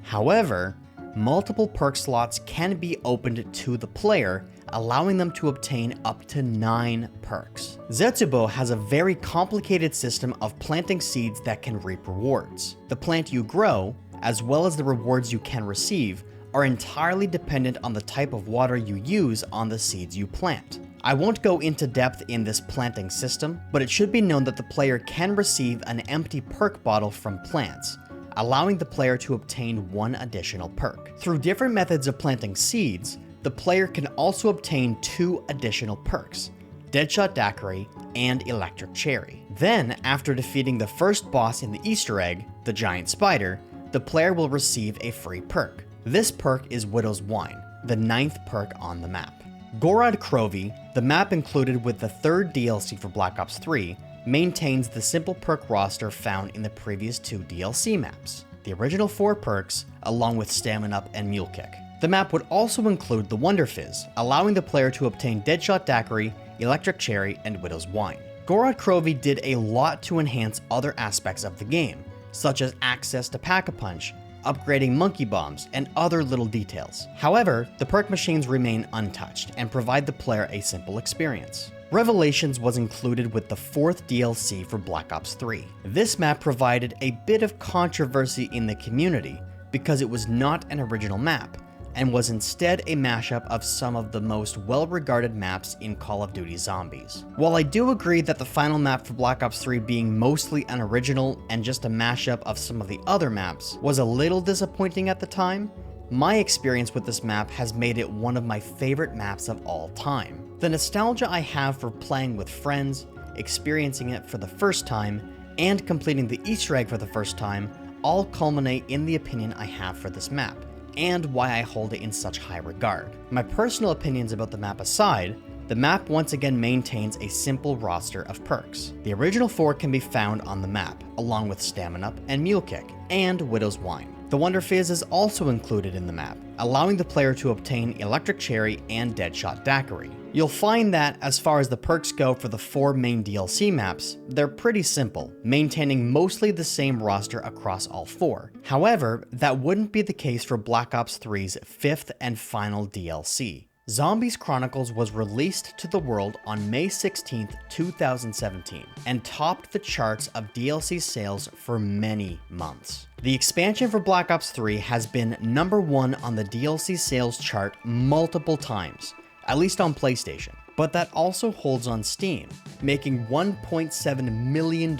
However, multiple perk slots can be opened to the player, allowing them to obtain up to 9 perks. Zetsubo has a very complicated system of planting seeds that can reap rewards. The plant you grow, as well as the rewards you can receive, are entirely dependent on the type of water you use on the seeds you plant. I won't go into depth in this planting system, but it should be known that the player can receive an empty perk bottle from plants, allowing the player to obtain 1 additional perk. Through different methods of planting seeds, the player can also obtain 2 additional perks, Deadshot Daiquiri and Electric Cherry. Then, after defeating the first boss in the Easter egg, the giant spider, the player will receive a free perk. This perk is Widow's Wine, the 9th perk on the map. Gorod Krovi, the map included with the 3rd DLC for Black Ops 3, maintains the simple perk roster found in the previous 2 DLC maps, the original 4 perks, along with Stamina Up and Mule Kick. The map would also include the Wonder Fizz, allowing the player to obtain Deadshot Daiquiri, Electric Cherry, and Widow's Wine. Gorod Krovi did a lot to enhance other aspects of the game, such as access to Pack-a-Punch, upgrading monkey bombs, and other little details. However, the perk machines remain untouched and provide the player a simple experience. Revelations was included with the 4th DLC for Black Ops 3. This map provided a bit of controversy in the community because it was not an original map, and was instead a mashup of some of the most well-regarded maps in Call of Duty Zombies. While I do agree that the final map for Black Ops 3 being mostly unoriginal and just a mashup of some of the other maps was a little disappointing at the time, my experience with this map has made it one of my favorite maps of all time. The nostalgia I have for playing with friends, experiencing it for the first time, and completing the Easter egg for the first time all culminate in the opinion I have for this map, and why I hold it in such high regard. My personal opinions about the map aside, the map once again maintains a simple roster of perks. The original 4 can be found on the map, along with Stamina Up and Mule Kick, and Widow's Wine. The Wonder Fizz is also included in the map, allowing the player to obtain Electric Cherry and Deadshot Daiquiri. You'll find that, as far as the perks go for the 4 main DLC maps, they're pretty simple, maintaining mostly the same roster across all 4. However, that wouldn't be the case for Black Ops 3's 5th and final DLC. Zombies Chronicles was released to the world on May 16th, 2017, and topped the charts of DLC sales for many months. The expansion for Black Ops 3 has been #1 on the DLC sales chart multiple times, at least on PlayStation, but that also holds on Steam, making $1.7 million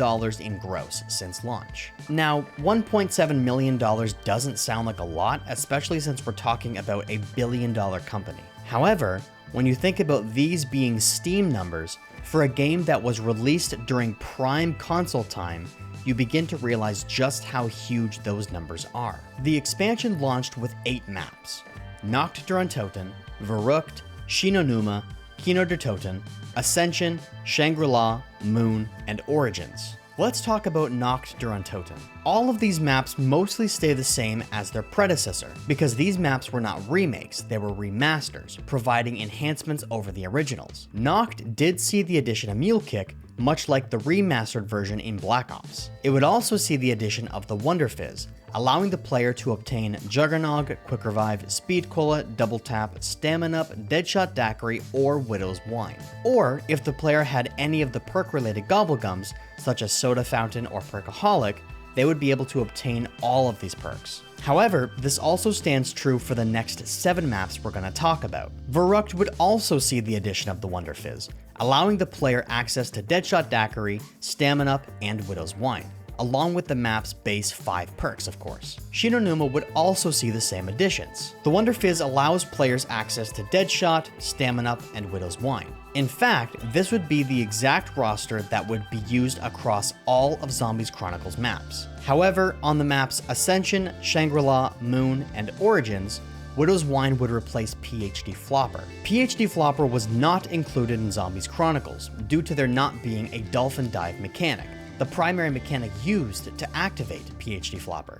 in gross since launch. Now, $1.7 million doesn't sound like a lot, especially since we're talking about a billion-dollar company. However, when you think about these being Steam numbers, for a game that was released during prime console time, you begin to realize just how huge those numbers are. The expansion launched with 8 maps: Nacht der Untoten, Verrückt, Shinonuma, Kino der Toten, Ascension, Shangri-La, Moon, and Origins. Let's talk about Nacht der Untoten. All of these maps mostly stay the same as their predecessor, because these maps were not remakes, they were remasters, providing enhancements over the originals. Nacht did see the addition of Mule Kick, much like the remastered version in Black Ops. It would also see the addition of the Wonder Fizz, allowing the player to obtain Juggernog, Quick Revive, Speed Cola, Double Tap, Stamina Up, Deadshot Daiquiri, or Widow's Wine. Or, if the player had any of the perk-related gobblegums, such as Soda Fountain or Perkaholic, they would be able to obtain all of these perks. However, this also stands true for the next 7 maps we're going to talk about. Verrückt would also see the addition of the Wonder Fizz, allowing the player access to Deadshot Daiquiri, Stamina Up, and Widow's Wine, along with the map's base 5 perks, of course. Shinonuma would also see the same additions. The Wonder Fizz allows players access to Deadshot, Stamina Up, and Widow's Wine. In fact, this would be the exact roster that would be used across all of Zombies Chronicles maps. However, on the maps Ascension, Shangri-La, Moon, and Origins, Widow's Wine would replace PhD Flopper. PhD Flopper was not included in Zombies Chronicles due to there not being a Dolphin Dive mechanic, the primary mechanic used to activate PhD Flopper.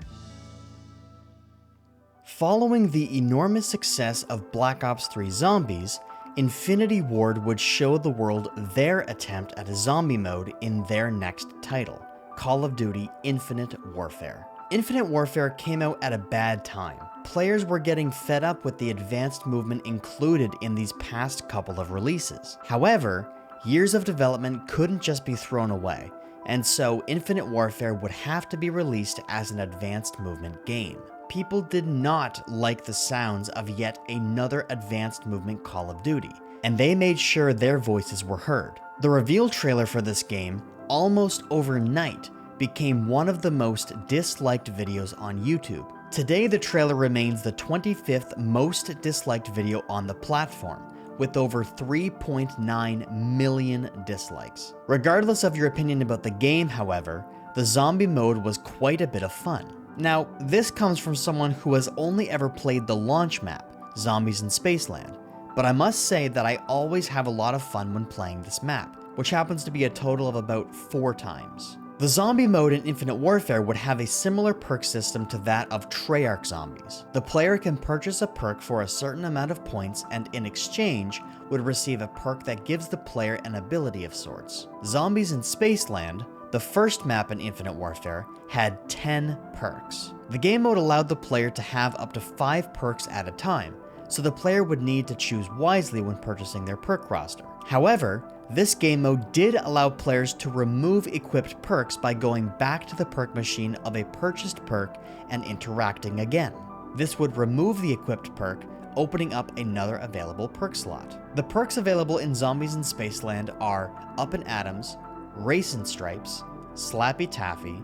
Following the enormous success of Black Ops 3 Zombies, Infinity Ward would show the world their attempt at a zombie mode in their next title, Call of Duty Infinite Warfare. Infinite Warfare came out at a bad time. Players were getting fed up with the advanced movement included in these past couple of releases. However, years of development couldn't just be thrown away, and so Infinite Warfare would have to be released as an advanced movement game. People did not like the sounds of yet another advanced movement Call of Duty, and they made sure their voices were heard. The reveal trailer for this game, almost overnight, became one of the most disliked videos on YouTube. Today, the trailer remains the 25th most disliked video on the platform, with over 3.9 million dislikes. Regardless of your opinion about the game, however, the zombie mode was quite a bit of fun. Now, this comes from someone who has only ever played the launch map, Zombies in Spaceland, but I must say that I always have a lot of fun when playing this map, which happens to be a total of about 4 times. The zombie mode in Infinite Warfare would have a similar perk system to that of Treyarch Zombies. The player can purchase a perk for a certain amount of points and in exchange would receive a perk that gives the player an ability of sorts. Zombies in Spaceland, the first map in Infinite Warfare, had 10 perks. The game mode allowed the player to have up to 5 perks at a time, so the player would need to choose wisely when purchasing their perk roster. However, this game mode did allow players to remove equipped perks by going back to the perk machine of a purchased perk and interacting again. This would remove the equipped perk, opening up another available perk slot. The perks available in Zombies in Spaceland are Up in Atoms, Racin' Stripes, Slappy Taffy,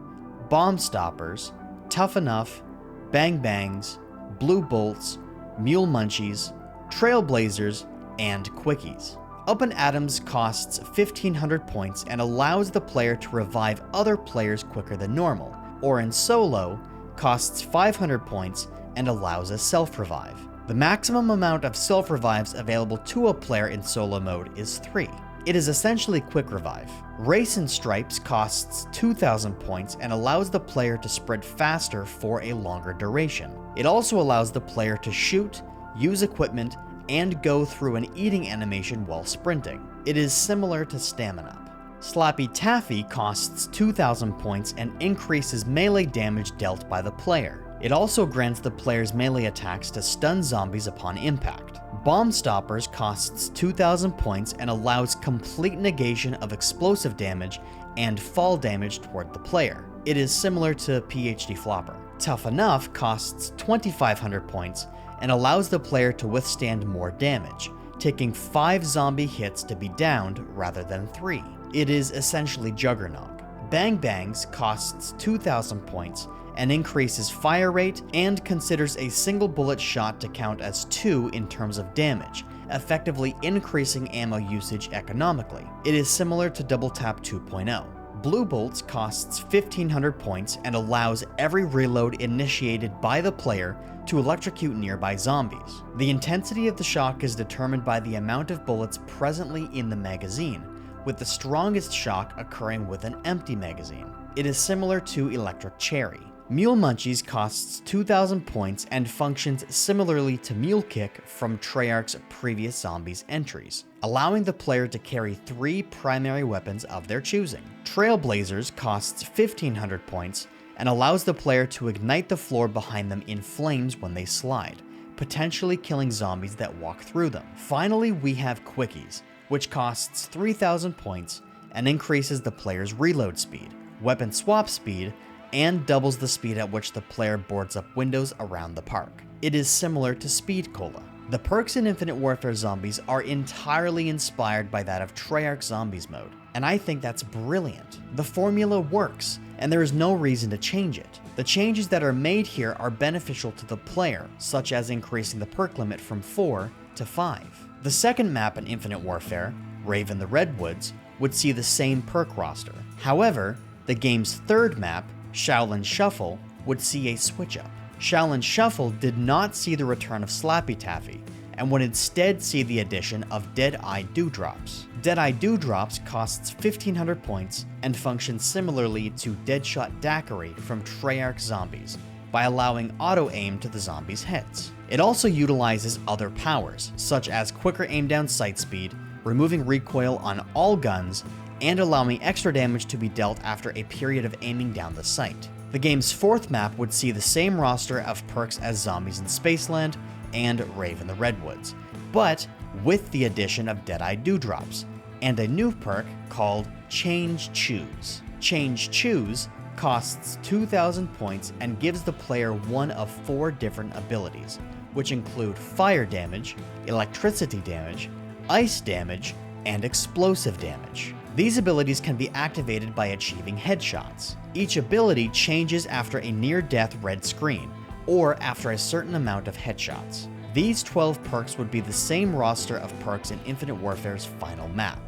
Bomb Stoppers, Tough Enough, Bang Bangs, Blue Bolts, Mule Munchies, Trailblazers, and Quickies. Up in Atoms costs 1500 points and allows the player to revive other players quicker than normal, or in solo, costs 500 points and allows a self-revive. The maximum amount of self-revives available to a player in solo mode is 3. It is essentially quick revive. Racin' Stripes costs 2000 points and allows the player to sprint faster for a longer duration. It also allows the player to shoot, use equipment, and go through an eating animation while sprinting. It is similar to Stamina Up. Slappy Taffy costs 2000 points and increases melee damage dealt by the player. It also grants the player's melee attacks to stun zombies upon impact. Bomb Stoppers costs 2000 points and allows complete negation of explosive damage and fall damage toward the player. It is similar to PhD Flopper. Tough Enough costs 2500 points and allows the player to withstand more damage, taking 5 zombie hits to be downed rather than 3. It is essentially Juggernog. Bang Bangs costs 2000 points and increases fire rate and considers a single bullet shot to count as 2 in terms of damage, effectively increasing ammo usage economically. It is similar to Double Tap 2.0. Blue Bolts costs 1500 points and allows every reload initiated by the player to electrocute nearby zombies. The intensity of the shock is determined by the amount of bullets presently in the magazine, with the strongest shock occurring with an empty magazine. It is similar to Electric Cherry. Mule Munchies costs 2000 points and functions similarly to Mule Kick from Treyarch's previous Zombies entries, allowing the player to carry 3 primary weapons of their choosing. Trailblazers costs 1500 points and allows the player to ignite the floor behind them in flames when they slide, potentially killing zombies that walk through them. Finally, we have Quickies, which costs 3000 points and increases the player's reload speed, weapon swap speed, and doubles the speed at which the player boards up windows around the park. It is similar to Speed Cola. The perks in Infinite Warfare Zombies are entirely inspired by that of Treyarch Zombies mode. and I think that's brilliant. The formula works, and there is no reason to change it. The changes that are made here are beneficial to the player, such as increasing the perk limit from 4 to 5. The second map in Infinite Warfare, Raven the Redwoods, would see the same perk roster. However, the game's third map, Shaolin Shuffle, would see a switch-up. Shaolin Shuffle did not see the return of Slappy Taffy, and would instead see the addition of Dead-Eye Dewdrops. Dead-Eye Dewdrops costs 1500 points and functions similarly to Deadshot Daiquiri from Treyarch Zombies, by allowing auto-aim to the zombies' heads. It also utilizes other powers, such as quicker aim-down sight speed, removing recoil on all guns, and allowing extra damage to be dealt after a period of aiming down the sight. The game's fourth map would see the same roster of perks as Zombies in Spaceland and Raven the Redwoods, but with the addition of Dead-Eye Dewdrops, and a new perk called Change Choose. Change Choose costs 2,000 points and gives the player one of 4 different abilities, which include fire damage, electricity damage, ice damage, and explosive damage. These abilities can be activated by achieving headshots. Each ability changes after a near-death red screen, or after a certain amount of headshots. These 12 perks would be the same roster of perks in Infinite Warfare's final map,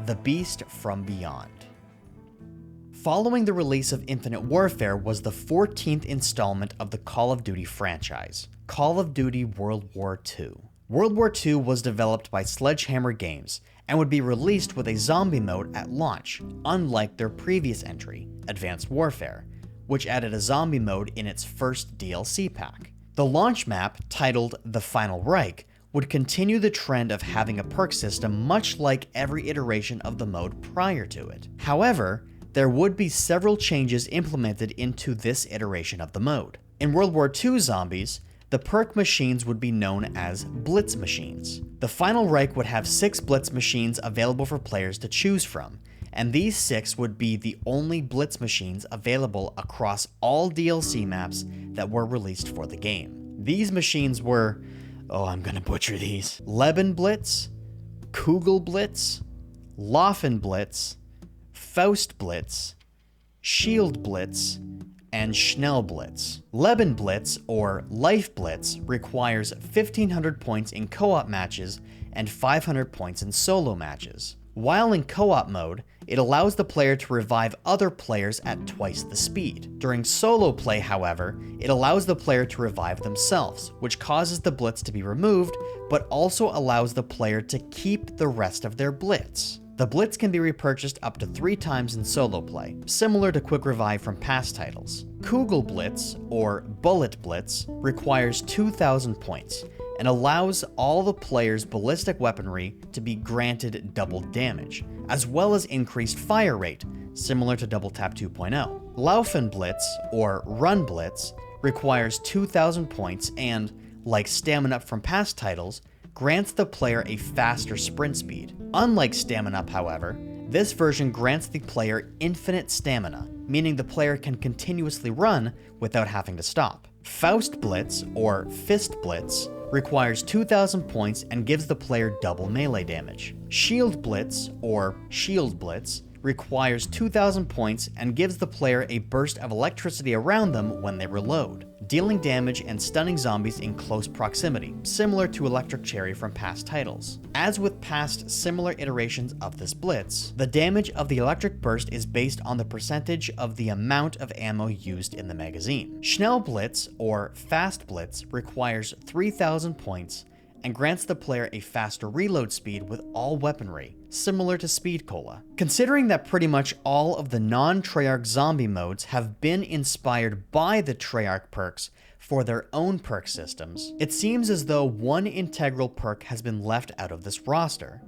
The Beast from Beyond. Following the release of Infinite Warfare was the 14th installment of the Call of Duty franchise, Call of Duty World War II. World War II was developed by Sledgehammer Games and would be released with a zombie mode at launch, unlike their previous entry, Advanced Warfare, which added a zombie mode in its first DLC pack. The launch map, titled The Final Reich, would continue the trend of having a perk system much like every iteration of the mode prior to it. However, there would be several changes implemented into this iteration of the mode. In World War II Zombies, the perk machines would be known as Blitz machines. The Final Reich would have 6 Blitz machines available for players to choose from, and these 6 would be the only Blitz machines available across all DLC maps that were released for the game. These machines were, I'm gonna butcher these, Leben Blitz, Kugel Blitz, Laufen Blitz, Faust Blitz, Shield Blitz, and Schnell Blitz. Leben Blitz, or Life Blitz, requires 1500 points in co-op matches and 500 points in solo matches. While in co-op mode, it allows the player to revive other players at twice the speed. During solo play, however, it allows the player to revive themselves, which causes the Blitz to be removed, but also allows the player to keep the rest of their Blitz. The Blitz can be repurchased up to 3 times in solo play, similar to Quick Revive from past titles. Kugel Blitz, or Bullet Blitz, requires 2,000 points, and allows all the players' ballistic weaponry to be granted double damage, as well as increased fire rate, similar to Double Tap 2.0. Laufen Blitz, or Run Blitz, requires 2,000 points and, like Stamina Up from past titles, grants the player a faster sprint speed. Unlike Stamina Up, however, this version grants the player infinite stamina, meaning the player can continuously run without having to stop. Faust Blitz, or Fist Blitz, requires 2,000 points and gives the player double melee damage. Shield Blitz, or Shield Blitz, requires 2,000 points and gives the player a burst of electricity around them when they reload, dealing damage and stunning zombies in close proximity, similar to Electric Cherry from past titles. As with past similar iterations of this Blitz, the damage of the electric burst is based on the percentage of the amount of ammo used in the magazine. Schnell Blitz, or Fast Blitz, requires 3,000 points and grants the player a faster reload speed with all weaponry, similar to Speed Cola. Considering that pretty much all of the non-Treyarch zombie modes have been inspired by the Treyarch perks for their own perk systems, it seems as though one integral perk has been left out of this roster,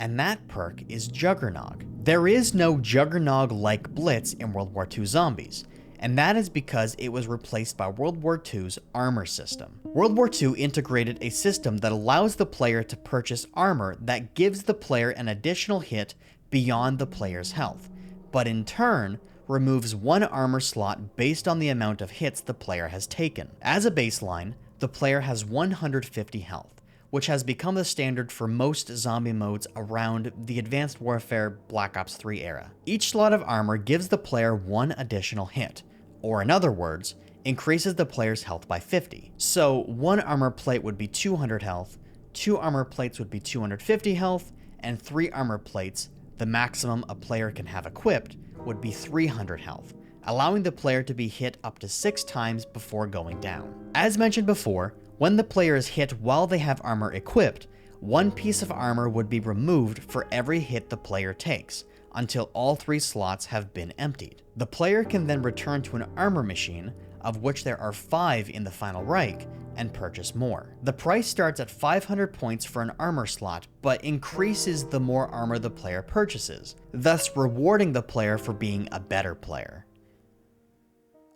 and that perk is Juggernog. There is no Juggernog-like Blitz in World War II Zombies, and that is because it was replaced by World War II's armor system. World War II integrated a system that allows the player to purchase armor that gives the player an additional hit beyond the player's health, but in turn removes one armor slot based on the amount of hits the player has taken. As a baseline, the player has 150 health, which has become the standard for most zombie modes around the Advanced Warfare Black Ops 3 era. Each slot of armor gives the player one additional hit, or in other words, increases the player's health by 50. So one armor plate would be 200 health, 2 armor plates would be 250 health, and 3 armor plates, the maximum a player can have equipped, would be 300 health, allowing the player to be hit up to 6 times before going down. As mentioned before, when the player is hit while they have armor equipped, one piece of armor would be removed for every hit the player takes, until all 3 slots have been emptied. The player can then return to an armor machine, of which there are 5 in the Final Reich, and purchase more. The price starts at 500 points for an armor slot, but increases the more armor the player purchases, thus rewarding the player for being a better player.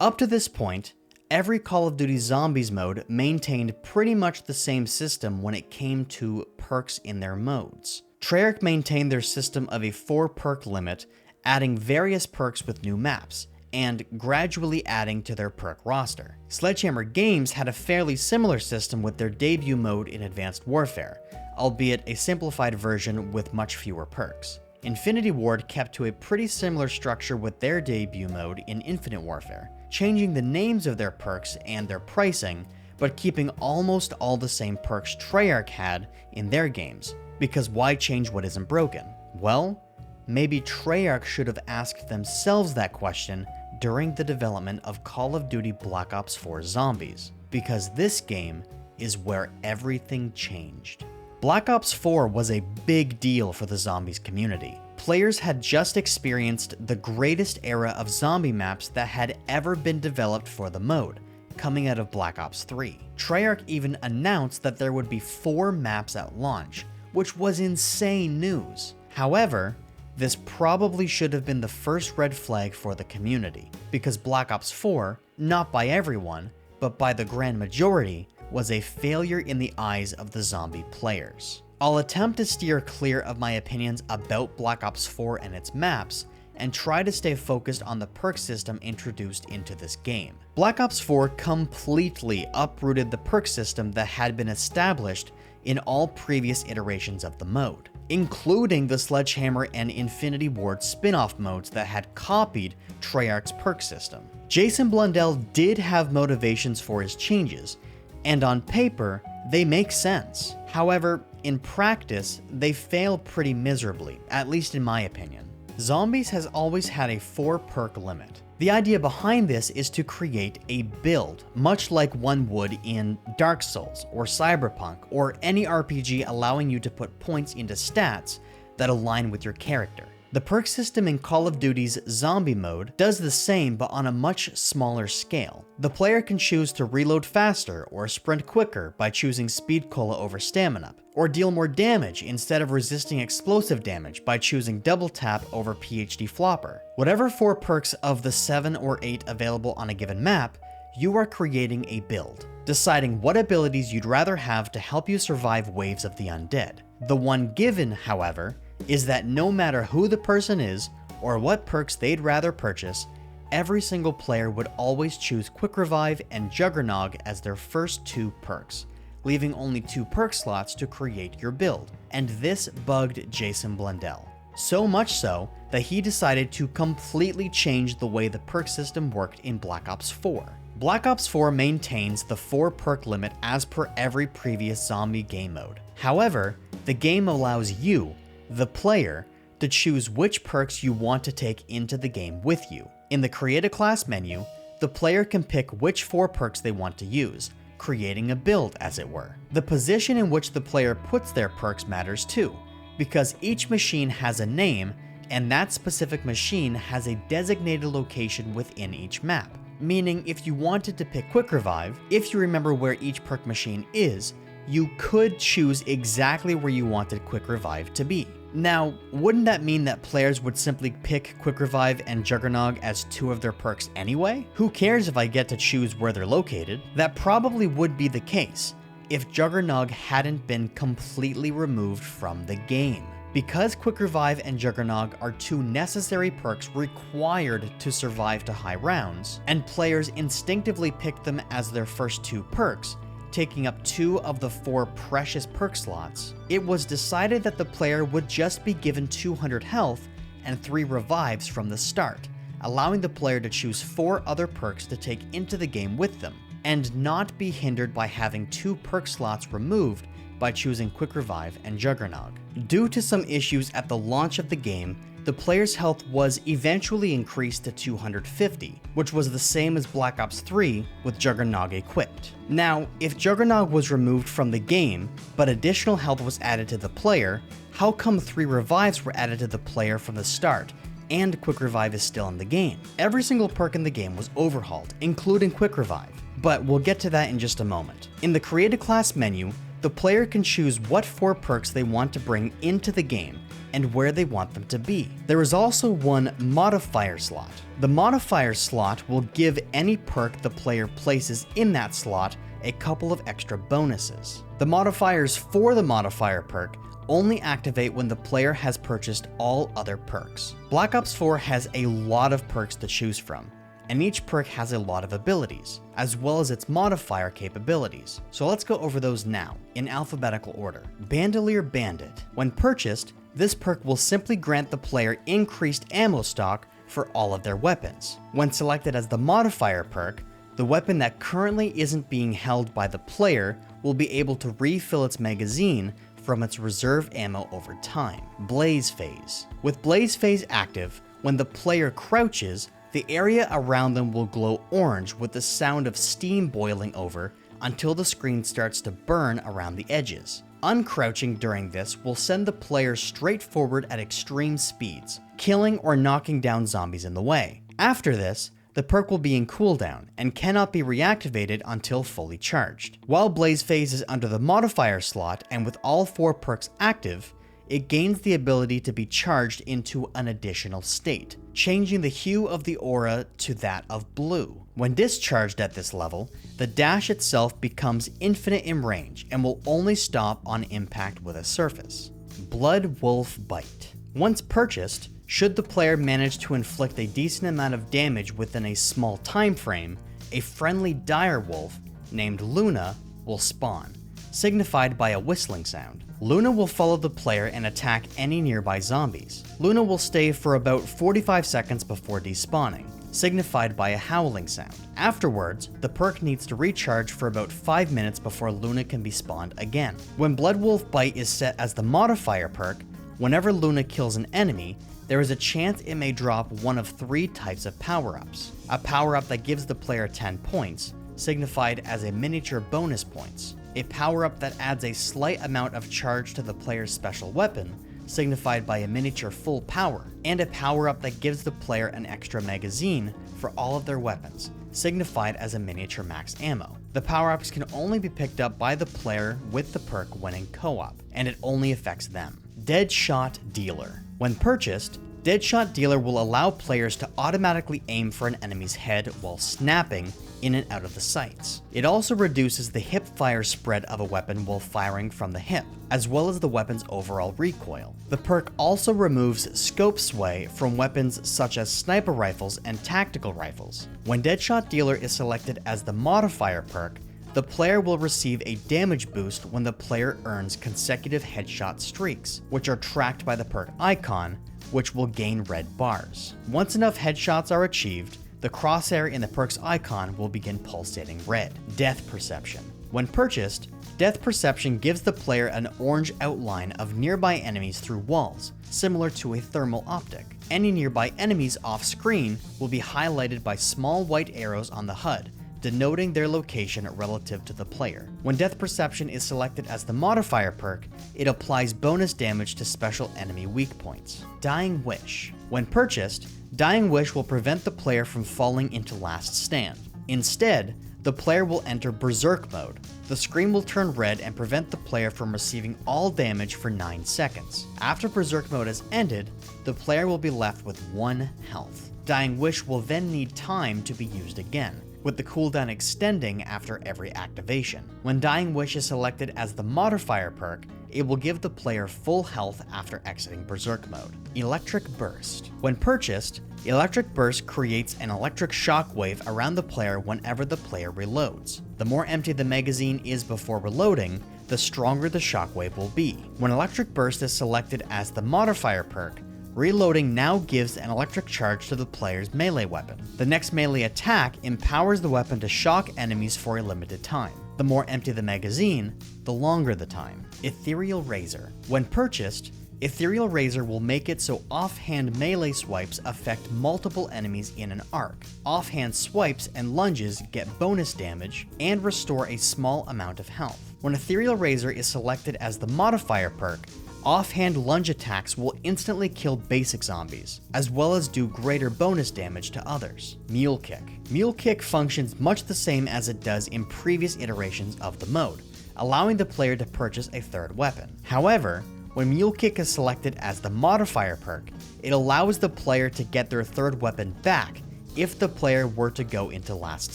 Up to this point, every Call of Duty Zombies mode maintained pretty much the same system when it came to perks in their modes. Treyarch maintained their system of a 4 perk limit, adding various perks with new maps, and gradually adding to their perk roster. Sledgehammer Games had a fairly similar system with their debut mode in Advanced Warfare, albeit a simplified version with much fewer perks. Infinity Ward kept to a pretty similar structure with their debut mode in Infinite Warfare, changing the names of their perks and their pricing, but keeping almost all the same perks Treyarch had in their games, because why change what isn't broken? Well, maybe Treyarch should have asked themselves that question during the development of Call of Duty Black Ops 4 Zombies, because this game is where everything changed. Black Ops 4 was a big deal for the zombies community. Players had just experienced the greatest era of zombie maps that had ever been developed for the mode, coming out of Black Ops 3. Treyarch even announced that there would be 4 maps at launch, which was insane news. However, this probably should have been the first red flag for the community, because Black Ops 4, not by everyone, but by the grand majority, was a failure in the eyes of the zombie players. I'll attempt to steer clear of my opinions about Black Ops 4 and its maps, and try to stay focused on the perk system introduced into this game. Black Ops 4 completely uprooted the perk system that had been established in all previous iterations of the mode, including the Sledgehammer and Infinity Ward spin-off modes that had copied Treyarch's perk system. Jason Blundell did have motivations for his changes, and on paper, they make sense. However, in practice, they fail pretty miserably, at least in my opinion. Zombies has always had a 4 perk limit. The idea behind this is to create a build, much like one would in Dark Souls or Cyberpunk or any RPG, allowing you to put points into stats that align with your character. The perk system in Call of Duty's Zombie mode does the same, but on a much smaller scale. The player can choose to reload faster or sprint quicker by choosing Speed Cola over Stamina, or deal more damage instead of resisting explosive damage by choosing Double Tap over PhD Flopper. Whatever 4 perks of the 7 or 8 available on a given map, you are creating a build, deciding what abilities you'd rather have to help you survive waves of the undead. The one given, however, is that no matter who the person is or what perks they'd rather purchase, every single player would always choose Quick Revive and Juggernog as their first 2 perks, leaving only 2 perk slots to create your build, and this bugged Jason Blundell. So much so that he decided to completely change the way the perk system worked in Black Ops 4. Black Ops 4 maintains the 4 perk limit as per every previous zombie game mode. However, the game allows you, the player, to choose which perks you want to take into the game with you. In the Create a Class menu, the player can pick which 4 perks they want to use, creating a build, as it were. The position in which the player puts their perks matters too, because each machine has a name, and that specific machine has a designated location within each map. Meaning, if you wanted to pick Quick Revive, if you remember where each perk machine is, you could choose exactly where you wanted Quick Revive to be. Now, wouldn't that mean that players would simply pick Quick Revive and Juggernog as 2 of their perks anyway? Who cares if I get to choose where they're located? That probably would be the case if Juggernog hadn't been completely removed from the game. Because Quick Revive and Juggernog are 2 necessary perks required to survive to high rounds, and players instinctively pick them as their first 2 perks, taking up 2 of the 4 precious perk slots, it was decided that the player would just be given 200 health and 3 revives from the start, allowing the player to choose 4 other perks to take into the game with them, and not be hindered by having 2 perk slots removed by choosing Quick Revive and Juggernog. Due to some issues at the launch of the game, the player's health was eventually increased to 250, which was the same as Black Ops 3 with Juggernog equipped. Now, if Juggernog was removed from the game, but additional health was added to the player, how come 3 revives were added to the player from the start, and Quick Revive is still in the game? Every single perk in the game was overhauled, including Quick Revive, but we'll get to that in just a moment. In the Create a Class menu, the player can choose what 4 perks they want to bring into the game and where they want them to be. There is also one modifier slot. The modifier slot will give any perk the player places in that slot a couple of extra bonuses. The modifiers for the modifier perk only activate when the player has purchased all other perks. Black Ops 4 has a lot of perks to choose from, and each perk has a lot of abilities, as well as its modifier capabilities. So let's go over those now, in alphabetical order. Bandolier Bandit. When purchased, this perk will simply grant the player increased ammo stock for all of their weapons. When selected as the modifier perk, the weapon that currently isn't being held by the player will be able to refill its magazine from its reserve ammo over time. Blaze Phase. With Blaze Phase active, when the player crouches, the area around them will glow orange with the sound of steam boiling over until the screen starts to burn around the edges. Uncrouching during this will send the player straight forward at extreme speeds, killing or knocking down zombies in the way. After this, the perk will be in cooldown and cannot be reactivated until fully charged. While Blaze Phase is under the modifier slot and with all 4 perks active, it gains the ability to be charged into an additional state, changing the hue of the aura to that of blue. When discharged at this level, the dash itself becomes infinite in range and will only stop on impact with a surface. Blood Wolf Bite. Once purchased, should the player manage to inflict a decent amount of damage within a small time frame, a friendly dire wolf named Luna will spawn, signified by a whistling sound. Luna will follow the player and attack any nearby zombies. Luna will stay for about 45 seconds before despawning, signified by a howling sound. Afterwards, the perk needs to recharge for about 5 minutes before Luna can be spawned again. When Blood Wolf Bite is set as the modifier perk, whenever Luna kills an enemy, there is a chance it may drop one of 3 types of power-ups. A power-up that gives the player 10 points, signified as a miniature bonus points. A power-up that adds a slight amount of charge to the player's special weapon, signified by a miniature full power, and a power-up that gives the player an extra magazine for all of their weapons, signified as a miniature max ammo. The power-ups can only be picked up by the player with the perk when in co-op, and it only affects them. Deadshot Dealer. When purchased, Deadshot Dealer will allow players to automatically aim for an enemy's head while snapping in and out of the sights. It also reduces the hip fire spread of a weapon while firing from the hip, as well as the weapon's overall recoil. The perk also removes scope sway from weapons such as sniper rifles and tactical rifles. When Deadshot Dealer is selected as the modifier perk, the player will receive a damage boost when the player earns consecutive headshot streaks, which are tracked by the perk icon, which will gain red bars. Once enough headshots are achieved, the crosshair in the perk's icon will begin pulsating red. Death Perception. When purchased, Death Perception gives the player an orange outline of nearby enemies through walls, similar to a thermal optic. Any nearby enemies off-screen will be highlighted by small white arrows on the HUD, denoting their location relative to the player. When Death Perception is selected as the modifier perk, it applies bonus damage to special enemy weak points. Dying Wish. When purchased, Dying Wish will prevent the player from falling into Last Stand. Instead, the player will enter Berserk mode. The screen will turn red and prevent the player from receiving all damage for 9 seconds. After Berserk mode has ended, the player will be left with 1 health. Dying Wish will then need time to be used again, with the cooldown extending after every activation. When Dying Wish is selected as the modifier perk, it will give the player full health after exiting Berserk mode. Electric Burst. When purchased, Electric Burst creates an electric shockwave around the player whenever the player reloads. The more empty the magazine is before reloading, the stronger the shockwave will be. When Electric Burst is selected as the modifier perk, reloading now gives an electric charge to the player's melee weapon. The next melee attack empowers the weapon to shock enemies for a limited time. The more empty the magazine, the longer the time. Ethereal Razor. When purchased, Ethereal Razor will make it so offhand melee swipes affect multiple enemies in an arc. Offhand swipes and lunges get bonus damage and restore a small amount of health. When Ethereal Razor is selected as the modifier perk, offhand lunge attacks will instantly kill basic zombies, as well as do greater bonus damage to others. Mule Kick. Mule Kick functions much the same as it does in previous iterations of the mode, allowing the player to purchase a third weapon. However, when Mule Kick is selected as the modifier perk, it allows the player to get their third weapon back if the player were to go into last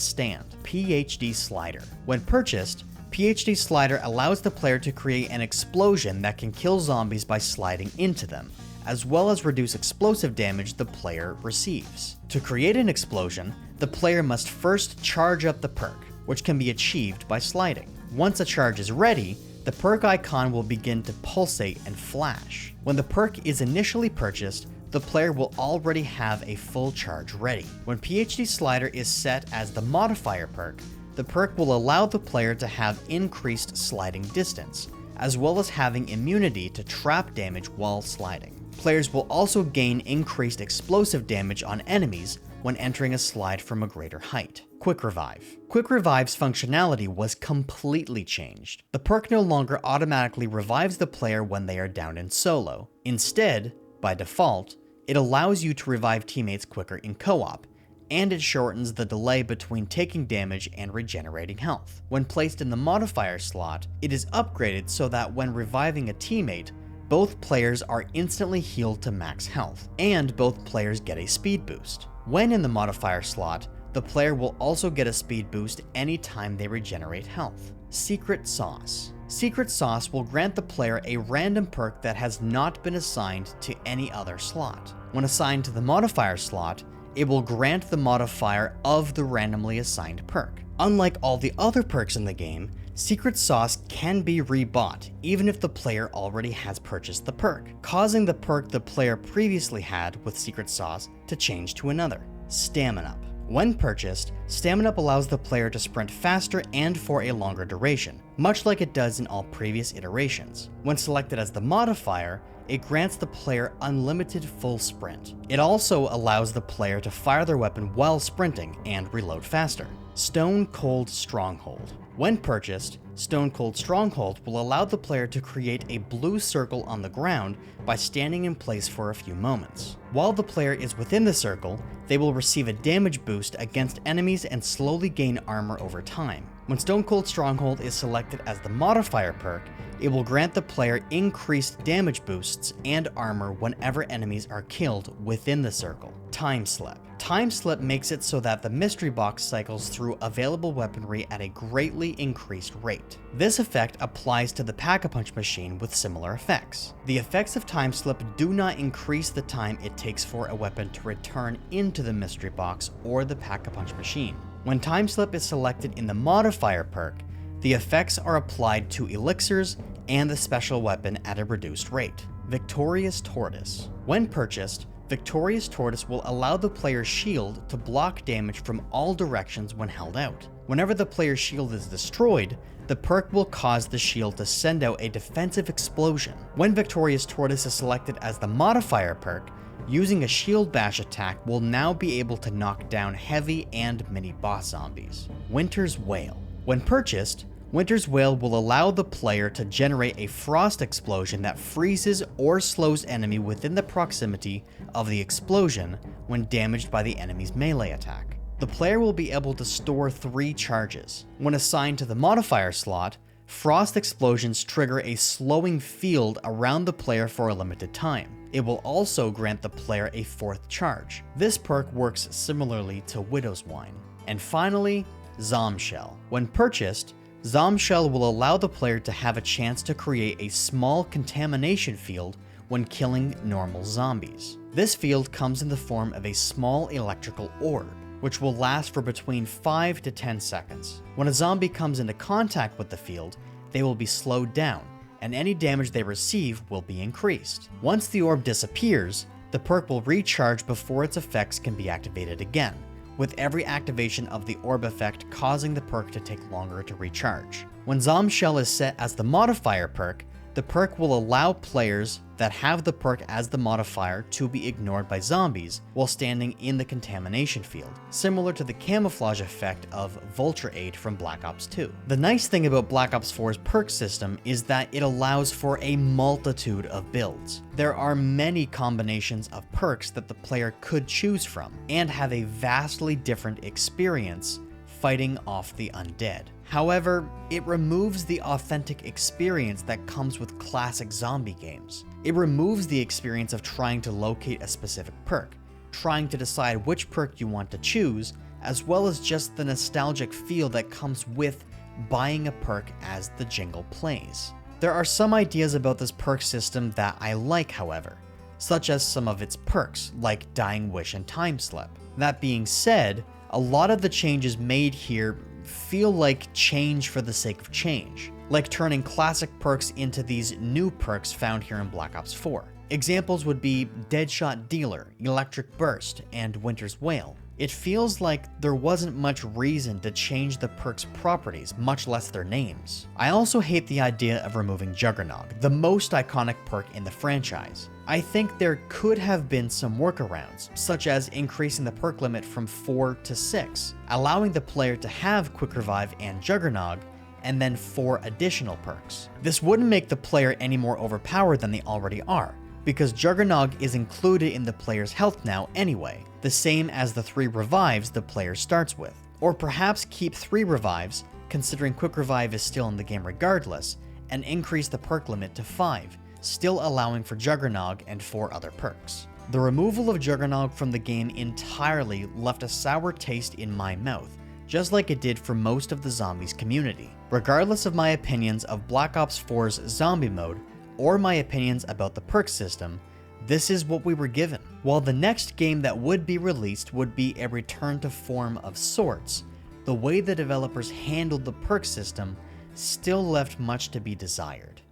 stand. PhD Slider. When purchased, PhD Slider allows the player to create an explosion that can kill zombies by sliding into them, as well as reduce explosive damage the player receives. To create an explosion, the player must first charge up the perk, which can be achieved by sliding. Once a charge is ready, the perk icon will begin to pulsate and flash. When the perk is initially purchased, the player will already have a full charge ready. When PhD Slider is set as the modifier perk, the perk will allow the player to have increased sliding distance, as well as having immunity to trap damage while sliding. Players will also gain increased explosive damage on enemies when entering a slide from a greater height. Quick Revive. Quick Revive's functionality was completely changed. The perk no longer automatically revives the player when they are down in solo. Instead, by default, it allows you to revive teammates quicker in co-op, and it shortens the delay between taking damage and regenerating health. When placed in the modifier slot, it is upgraded so that when reviving a teammate, both players are instantly healed to max health, and both players get a speed boost. When in the modifier slot, the player will also get a speed boost anytime they regenerate health. Secret Sauce. Secret Sauce will grant the player a random perk that has not been assigned to any other slot. When assigned to the modifier slot, it will grant the modifier of the randomly assigned perk. Unlike all the other perks in the game, Secret Sauce can be rebought even if the player already has purchased the perk, causing the perk the player previously had with Secret Sauce to change to another. Stamina Up. When purchased, Stamina Up allows the player to sprint faster and for a longer duration, much like it does in all previous iterations. When selected as the modifier, it grants the player unlimited full sprint. It also allows the player to fire their weapon while sprinting and reload faster. Stone Cold Stronghold. When purchased, Stone Cold Stronghold will allow the player to create a blue circle on the ground by standing in place for a few moments. While the player is within the circle, they will receive a damage boost against enemies and slowly gain armor over time. When Stone Cold Stronghold is selected as the modifier perk, it will grant the player increased damage boosts and armor whenever enemies are killed within the circle. Time Slip. Time Slip makes it so that the mystery box cycles through available weaponry at a greatly increased rate. This effect applies to the Pack-a-Punch machine with similar effects. The effects of Time Slip do not increase the time it takes for a weapon to return into the mystery box or the Pack-a-Punch machine. When Time Slip is selected in the modifier perk, the effects are applied to elixirs and the special weapon at a reduced rate. Victorious Tortoise. When purchased, Victorious Tortoise will allow the player's shield to block damage from all directions when held out. Whenever the player's shield is destroyed, the perk will cause the shield to send out a defensive explosion. When Victorious Tortoise is selected as the modifier perk, using a shield bash attack will now be able to knock down heavy and mini boss zombies. Winter's Wail. When purchased, Winter's Wail will allow the player to generate a frost explosion that freezes or slows enemy within the proximity of the explosion when damaged by the enemy's melee attack. The player will be able to store 3 charges. When assigned to the modifier slot, frost explosions trigger a slowing field around the player for a limited time. It will also grant the player a 4th charge. This perk works similarly to Widow's Wine. And finally, Zomshell. When purchased, Zombshell will allow the player to have a chance to create a small contamination field when killing normal zombies. This field comes in the form of a small electrical orb, which will last for between 5 to 10 seconds. When a zombie comes into contact with the field, they will be slowed down, and any damage they receive will be increased. Once the orb disappears, the perk will recharge before its effects can be activated again, with every activation of the orb effect causing the perk to take longer to recharge. When Zombshell is set as the modifier perk, the perk will allow players that have the perk as the modifier to be ignored by zombies while standing in the contamination field, similar to the camouflage effect of Vulture Aid from Black Ops 2. The nice thing about Black Ops 4's perk system is that it allows for a multitude of builds. There are many combinations of perks that the player could choose from, and have a vastly different experience fighting off the undead. However, it removes the authentic experience that comes with classic zombie games. It removes the experience of trying to locate a specific perk, trying to decide which perk you want to choose, as well as just the nostalgic feel that comes with buying a perk as the jingle plays. There are some ideas about this perk system that I like, however, such as some of its perks, like Dying Wish and Time Slip. That being said, a lot of the changes made here feel like change for the sake of change, like turning classic perks into these new perks found here in Black Ops 4. Examples would be Deadshot Dealer, Electric Burst, and Winter's Wail. It feels like there wasn't much reason to change the perks' properties, much less their names. I also hate the idea of removing Juggernog, the most iconic perk in the franchise. I think there could have been some workarounds, such as increasing the perk limit from 4 to 6, allowing the player to have Quick Revive and Juggernog, and then 4 additional perks. This wouldn't make the player any more overpowered than they already are, because Juggernog is included in the player's health now anyway, the same as the 3 revives the player starts with. Or perhaps keep 3 revives, considering Quick Revive is still in the game regardless, and increase the perk limit to 5, still allowing for Juggernog and 4 other perks. The removal of Juggernog from the game entirely left a sour taste in my mouth, just like it did for most of the zombies community. Regardless of my opinions of Black Ops 4's zombie mode, or my opinions about the perk system, this is what we were given. While the next game that would be released would be a return to form of sorts, the way the developers handled the perk system still left much to be desired.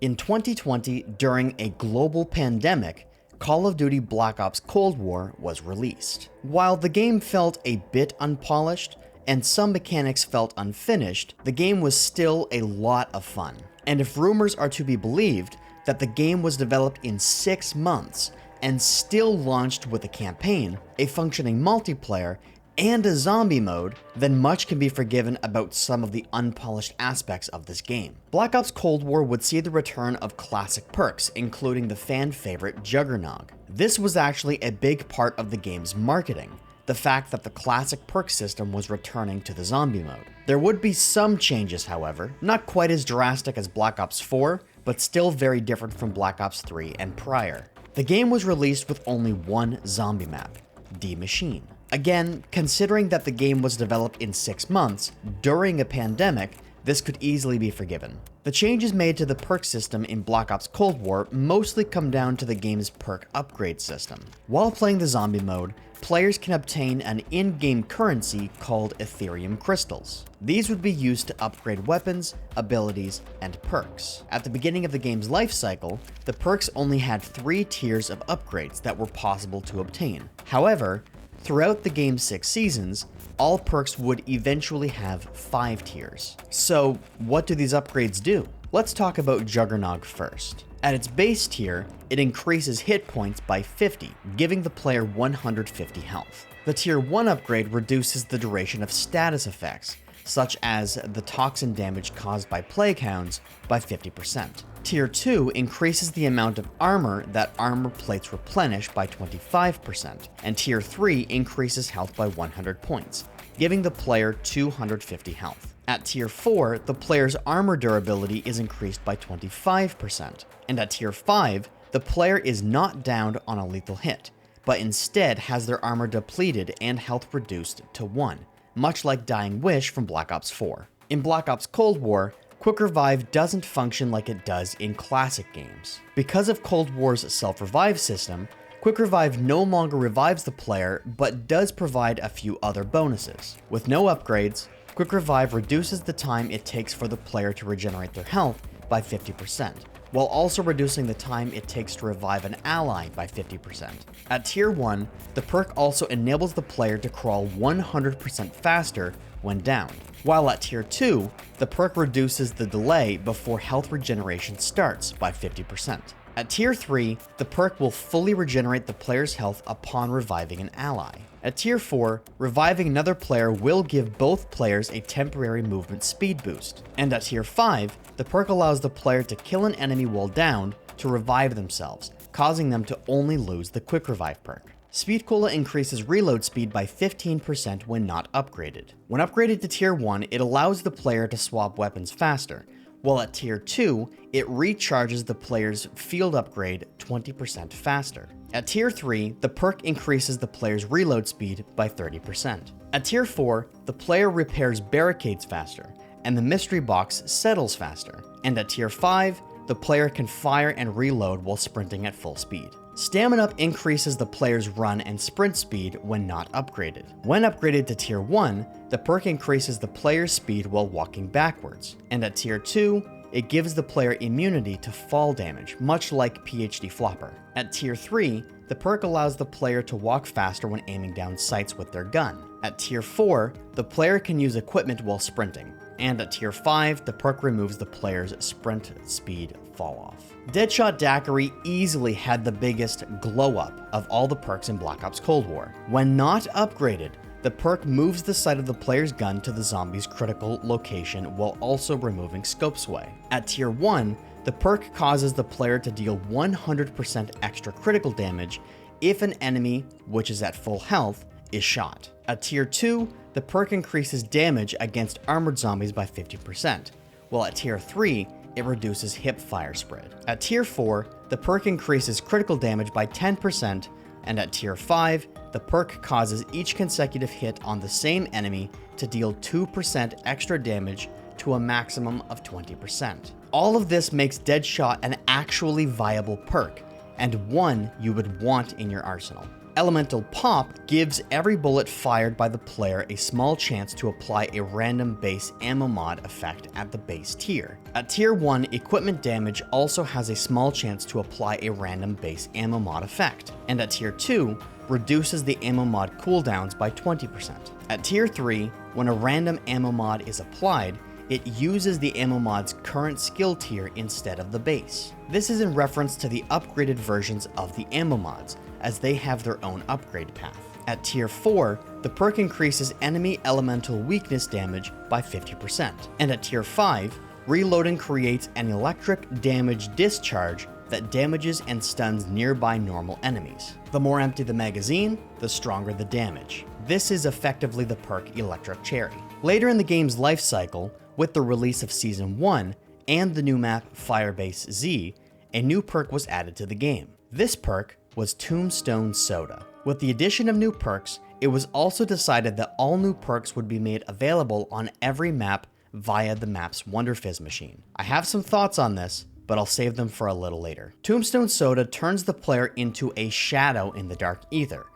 In 2020, during a global pandemic, Call of Duty Black Ops Cold War was released. While the game felt a bit unpolished, and some mechanics felt unfinished, the game was still a lot of fun. And if rumors are to be believed, that the game was developed in 6 months, and still launched with a campaign, a functioning multiplayer, and a zombie mode, then much can be forgiven about some of the unpolished aspects of this game. Black Ops Cold War would see the return of classic perks, including the fan favorite Juggernog. This was actually a big part of the game's marketing, the fact that the classic perk system was returning to the zombie mode. There would be some changes, however, not quite as drastic as Black Ops 4, but still very different from Black Ops 3 and prior. The game was released with only one zombie map, D Machine. Again, considering that the game was developed in 6 months, during a pandemic, this could easily be forgiven. The changes made to the perk system in Black Ops Cold War mostly come down to the game's perk upgrade system. While playing the zombie mode, players can obtain an in-game currency called Ethereum Crystals. These would be used to upgrade weapons, abilities, and perks. At the beginning of the game's life cycle, the perks only had 3 tiers of upgrades that were possible to obtain. However, throughout the game's 6 seasons, all perks would eventually have 5 tiers. So, what do these upgrades do? Let's talk about Juggernog first. At its base tier, it increases hit points by 50, giving the player 150 health. The Tier 1 upgrade reduces the duration of status effects, such as the toxin damage caused by plague hounds, by 50%. Tier 2 increases the amount of armor that armor plates replenish by 25%, and Tier 3 increases health by 100 points, giving the player 250 health. At Tier 4, the player's armor durability is increased by 25%, and at Tier 5, the player is not downed on a lethal hit, but instead has their armor depleted and health reduced to 1, much like Dying Wish from Black Ops 4. In Black Ops Cold War, Quick Revive doesn't function like it does in classic games. Because of Cold War's self-revive system, Quick Revive no longer revives the player, but does provide a few other bonuses. With no upgrades, Quick Revive reduces the time it takes for the player to regenerate their health by 50%, while also reducing the time it takes to revive an ally by 50%. At Tier 1, the perk also enables the player to crawl 100% faster when downed, while at Tier 2, the perk reduces the delay before health regeneration starts by 50%. At Tier 3, the perk will fully regenerate the player's health upon reviving an ally. At Tier 4, reviving another player will give both players a temporary movement speed boost. And at Tier 5, the perk allows the player to kill an enemy while downed to revive themselves, causing them to only lose the Quick Revive perk. Speed Cola increases reload speed by 15% when not upgraded. When upgraded to Tier 1, it allows the player to swap weapons faster, while at Tier 2, it recharges the player's field upgrade 20% faster. At Tier 3, the perk increases the player's reload speed by 30%. At Tier 4, the player repairs barricades faster, and the mystery box settles faster. And at Tier 5, the player can fire and reload while sprinting at full speed. Stamina Up increases the player's run and sprint speed when not upgraded. When upgraded to Tier 1, the perk increases the player's speed while walking backwards. And at Tier 2, it gives the player immunity to fall damage, much like PhD Flopper. At Tier 3, the perk allows the player to walk faster when aiming down sights with their gun. At Tier 4, the player can use equipment while sprinting. And at Tier 5, the perk removes the player's sprint speed falloff. Deadshot Daiquiri easily had the biggest glow up of all the perks in Black Ops Cold War. When not upgraded, the perk moves the sight of the player's gun to the zombie's critical location while also removing scope sway. At Tier 1, the perk causes the player to deal 100% extra critical damage if an enemy, which is at full health, is shot. At Tier 2, the perk increases damage against armored zombies by 50%, while at Tier 3, it reduces hip fire spread. At Tier 4, the perk increases critical damage by 10%, and at Tier 5, the perk causes each consecutive hit on the same enemy to deal 2% extra damage to a maximum of 20%. All of this makes Deadshot an actually viable perk, and one you would want in your arsenal. Elemental Pop gives every bullet fired by the player a small chance to apply a random base ammo mod effect at the base tier. At Tier 1, equipment damage also has a small chance to apply a random base ammo mod effect, and at Tier 2, reduces the ammo mod cooldowns by 20%. At Tier 3, when a random ammo mod is applied, it uses the ammo mod's current skill tier instead of the base. This is in reference to the upgraded versions of the ammo mods, as they have their own upgrade path. At Tier 4, the perk increases enemy elemental weakness damage by 50%, and at Tier 5, reloading creates an electric damage discharge that damages and stuns nearby normal enemies. The more empty the magazine, the stronger the damage. This is effectively the perk Electric Cherry. Later in the game's life cycle, with the release of Season 1 and the new map Firebase Z, a new perk was added to the game. This perk was Tombstone Soda. With the addition of new perks, it was also decided that all new perks would be made available on every map via the map's Wonder Fizz machine. I have some thoughts on this, but I'll save them for a little later. Tombstone Soda turns the player into a shadow in the dark ether,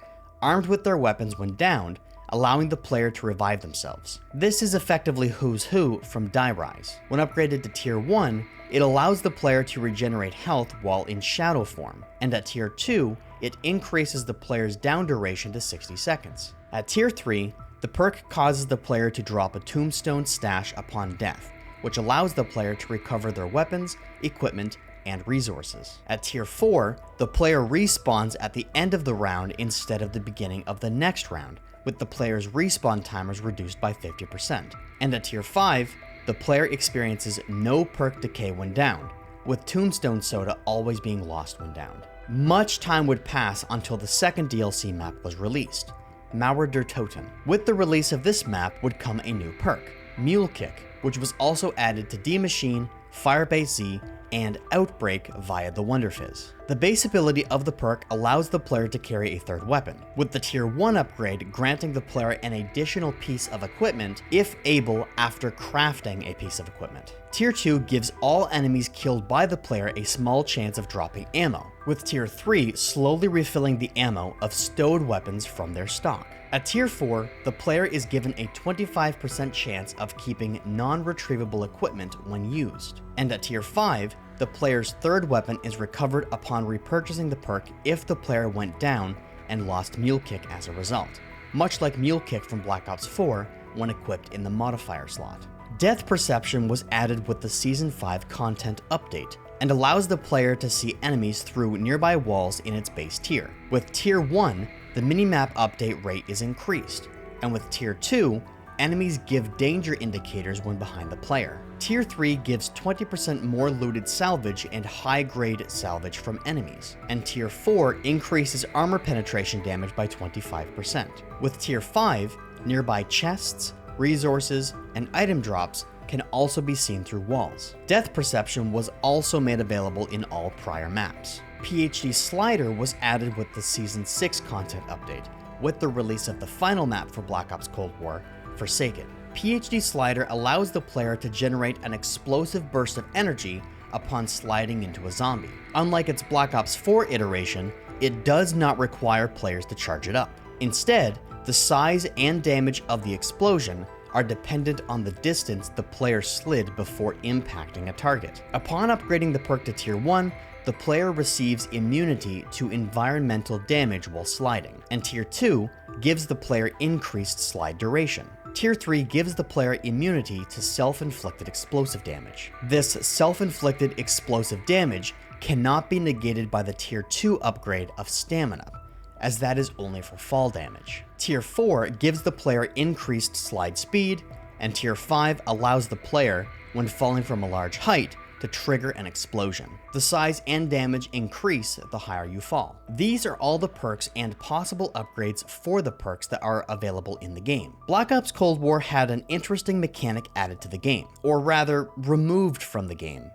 armed with their weapons when downed, allowing the player to revive themselves. This is effectively Who's Who from Die Rise. When upgraded to Tier 1, it allows the player to regenerate health while in shadow form, and at Tier 2, it increases the player's down duration to 60 seconds. At Tier 3, the perk causes the player to drop a tombstone stash upon death, which allows the player to recover their weapons, equipment, and resources. At Tier 4, the player respawns at the end of the round instead of the beginning of the next round, with the player's respawn timers reduced by 50%. And at Tier 5, the player experiences no perk decay when downed, with Tombstone Soda always being lost when downed. Much time would pass until the second DLC map was released, Mauer der Toten. With the release of this map would come a new perk, Mule Kick, which was also added to D-Machine, Firebase Z, and Outbreak via the Wonder Fizz. The base ability of the perk allows the player to carry a third weapon, with the Tier 1 upgrade granting the player an additional piece of equipment if able after crafting a piece of equipment. Tier 2 gives all enemies killed by the player a small chance of dropping ammo, with Tier 3 slowly refilling the ammo of stowed weapons from their stock. At Tier 4, the player is given a 25% chance of keeping non-retrievable equipment when used. And at Tier 5, the player's third weapon is recovered upon repurchasing the perk if the player went down and lost Mule Kick as a result, much like Mule Kick from Black Ops 4 when equipped in the modifier slot. Death Perception was added with the Season 5 content update, and allows the player to see enemies through nearby walls in its base tier. With Tier 1, the minimap update rate is increased, and with Tier 2, enemies give danger indicators when behind the player. Tier 3 gives 20% more looted salvage and high-grade salvage from enemies, and Tier 4 increases armor penetration damage by 25%. With Tier 5, nearby chests, resources, and item drops can also be seen through walls. Death Perception was also made available in all prior maps. PhD Slider was added with the Season 6 content update, with the release of the final map for Black Ops Cold War, Forsaken. PhD Slider allows the player to generate an explosive burst of energy upon sliding into a zombie. Unlike its Black Ops 4 iteration, it does not require players to charge it up. Instead, the size and damage of the explosion are dependent on the distance the player slid before impacting a target. Upon upgrading the perk to Tier 1, the player receives immunity to environmental damage while sliding, and Tier 2 gives the player increased slide duration. Tier 3 gives the player immunity to self-inflicted explosive damage. This self-inflicted explosive damage cannot be negated by the Tier 2 upgrade of Stamina, as that is only for fall damage. Tier 4 gives the player increased slide speed, and Tier 5 allows the player, when falling from a large height, to trigger an explosion. The size and damage increase the higher you fall. These are all the perks and possible upgrades for the perks that are available in the game. Black Ops Cold War had an interesting mechanic added to the game, or rather removed from the game: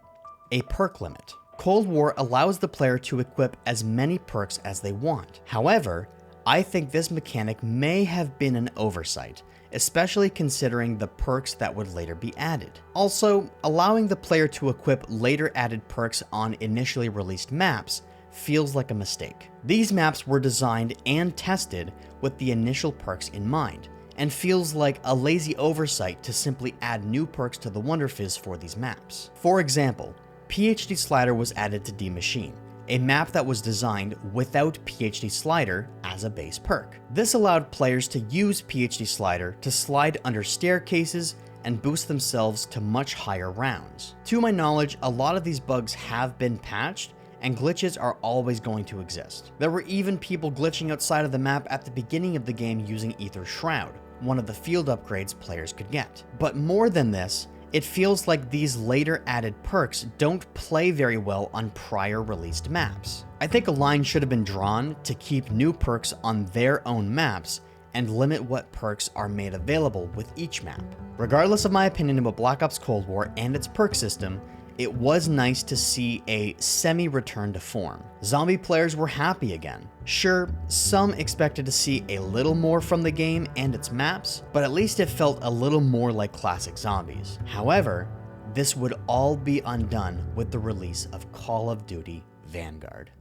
a perk limit. Cold War allows the player to equip as many perks as they want. However, I think this mechanic may have been an oversight, especially considering the perks that would later be added. Also, allowing the player to equip later added perks on initially released maps feels like a mistake. These maps were designed and tested with the initial perks in mind, and feels like a lazy oversight to simply add new perks to the Wonder Fizz for these maps. For example, PhD Slider was added to D-Machine, a map that was designed without PhD Slider as a base perk. This allowed players to use PhD Slider to slide under staircases and boost themselves to much higher rounds. To my knowledge, a lot of these bugs have been patched, and glitches are always going to exist. There were even people glitching outside of the map at the beginning of the game using Aether Shroud, one of the field upgrades players could get. But more than this, it feels like these later added perks don't play very well on prior released maps. I think a line should have been drawn to keep new perks on their own maps and limit what perks are made available with each map. Regardless of my opinion about Black Ops Cold War and its perk system, it was nice to see a semi-return to form. Zombie players were happy again. Sure, some expected to see a little more from the game and its maps, but at least it felt a little more like classic zombies. However, this would all be undone with the release of Call of Duty Vanguard.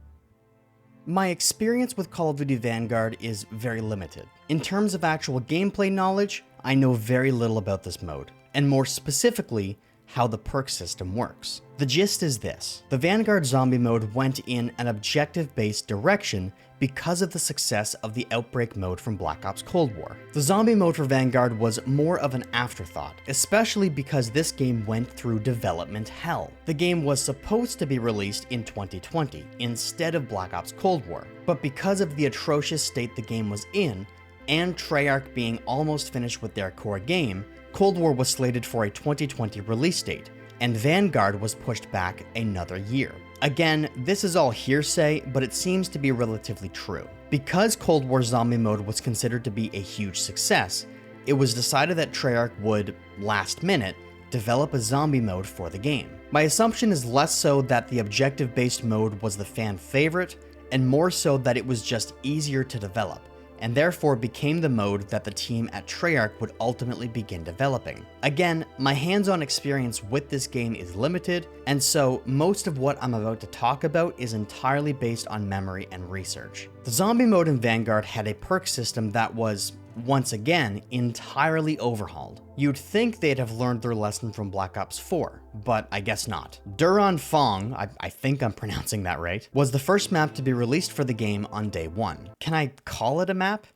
My experience with Call of Duty Vanguard is very limited. In terms of actual gameplay knowledge, I know very little about this mode, and more specifically, how the perk system works. The gist is this: the Vanguard zombie mode went in an objective-based direction because of the success of the Outbreak mode from Black Ops Cold War. The zombie mode for Vanguard was more of an afterthought, especially because this game went through development hell. The game was supposed to be released in 2020 instead of Black Ops Cold War, but because of the atrocious state the game was in, and Treyarch being almost finished with their core game, Cold War was slated for a 2020 release date, and Vanguard was pushed back another year. Again, this is all hearsay, but it seems to be relatively true. Because Cold War Zombie Mode was considered to be a huge success, it was decided that Treyarch would, last minute, develop a zombie mode for the game. My assumption is less so that the objective-based mode was the fan favorite, and more so that it was just easier to develop, and therefore became the mode that the team at Treyarch would ultimately begin developing. Again, my hands-on experience with this game is limited, and so most of what I'm about to talk about is entirely based on memory and research. The zombie mode in Vanguard had a perk system that was, once again, entirely overhauled. You'd think they'd have learned their lesson from Black Ops 4, but I guess not. Duran Fong, I think I'm pronouncing that right, was the first map to be released for the game on day one. Can I call it a map?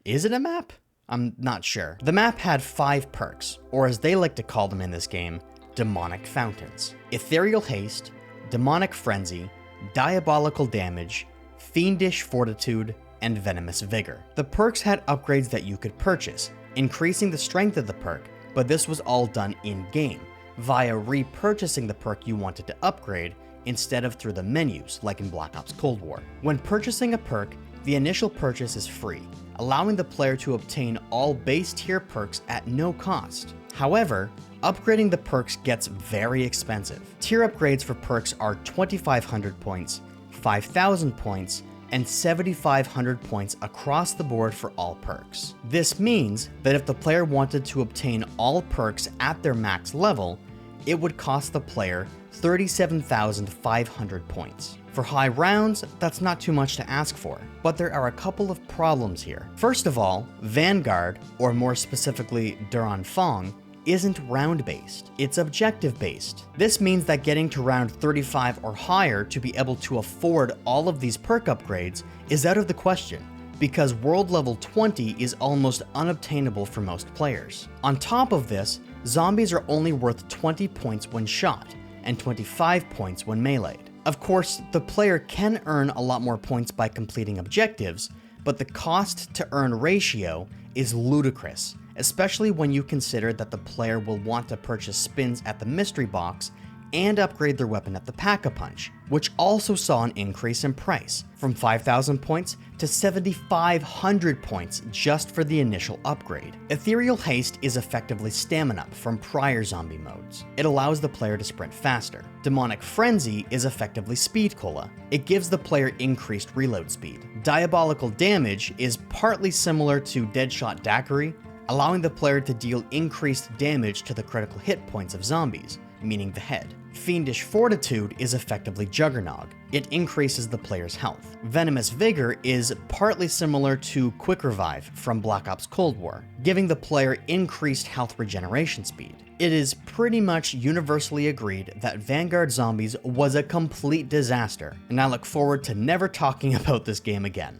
Is it a map? I'm not sure. The map had 5 perks, or as they like to call them in this game, demonic fountains. Ethereal Haste, Demonic Frenzy, Diabolical Damage, Fiendish Fortitude, and Venomous Vigor. The perks had upgrades that you could purchase, increasing the strength of the perk, but this was all done in-game, via repurchasing the perk you wanted to upgrade, instead of through the menus, like in Black Ops Cold War. When purchasing a perk, the initial purchase is free, allowing the player to obtain all base tier perks at no cost. However, upgrading the perks gets very expensive. Tier upgrades for perks are 2,500 points, 5,000 points, and 7,500 points across the board for all perks. This means that if the player wanted to obtain all perks at their max level, it would cost the player 37,500 points. For high rounds, that's not too much to ask for, but there are a couple of problems here. First of all, Vanguard, or more specifically Duran Fong, isn't round-based, it's objective-based. This means that getting to round 35 or higher to be able to afford all of these perk upgrades is out of the question, because world level 20 is almost unobtainable for most players. On top of this, zombies are only worth 20 points when shot, and 25 points when meleeed. Of course, the player can earn a lot more points by completing objectives, but the cost to earn ratio is ludicrous, especially when you consider that the player will want to purchase spins at the mystery box and upgrade their weapon at the Pack-a-Punch, which also saw an increase in price, from 5,000 points to 7,500 points just for the initial upgrade. Ethereal Haste is effectively stamina up from prior zombie modes. It allows the player to sprint faster. Demonic Frenzy is effectively speed cola. It gives the player increased reload speed. Diabolical Damage is partly similar to Deadshot Daiquiri, allowing the player to deal increased damage to the critical hit points of zombies, meaning the head. Fiendish Fortitude is effectively Juggernog. It increases the player's health. Venomous Vigor is partly similar to Quick Revive from Black Ops Cold War, giving the player increased health regeneration speed. It is pretty much universally agreed that Vanguard Zombies was a complete disaster, and I look forward to never talking about this game again.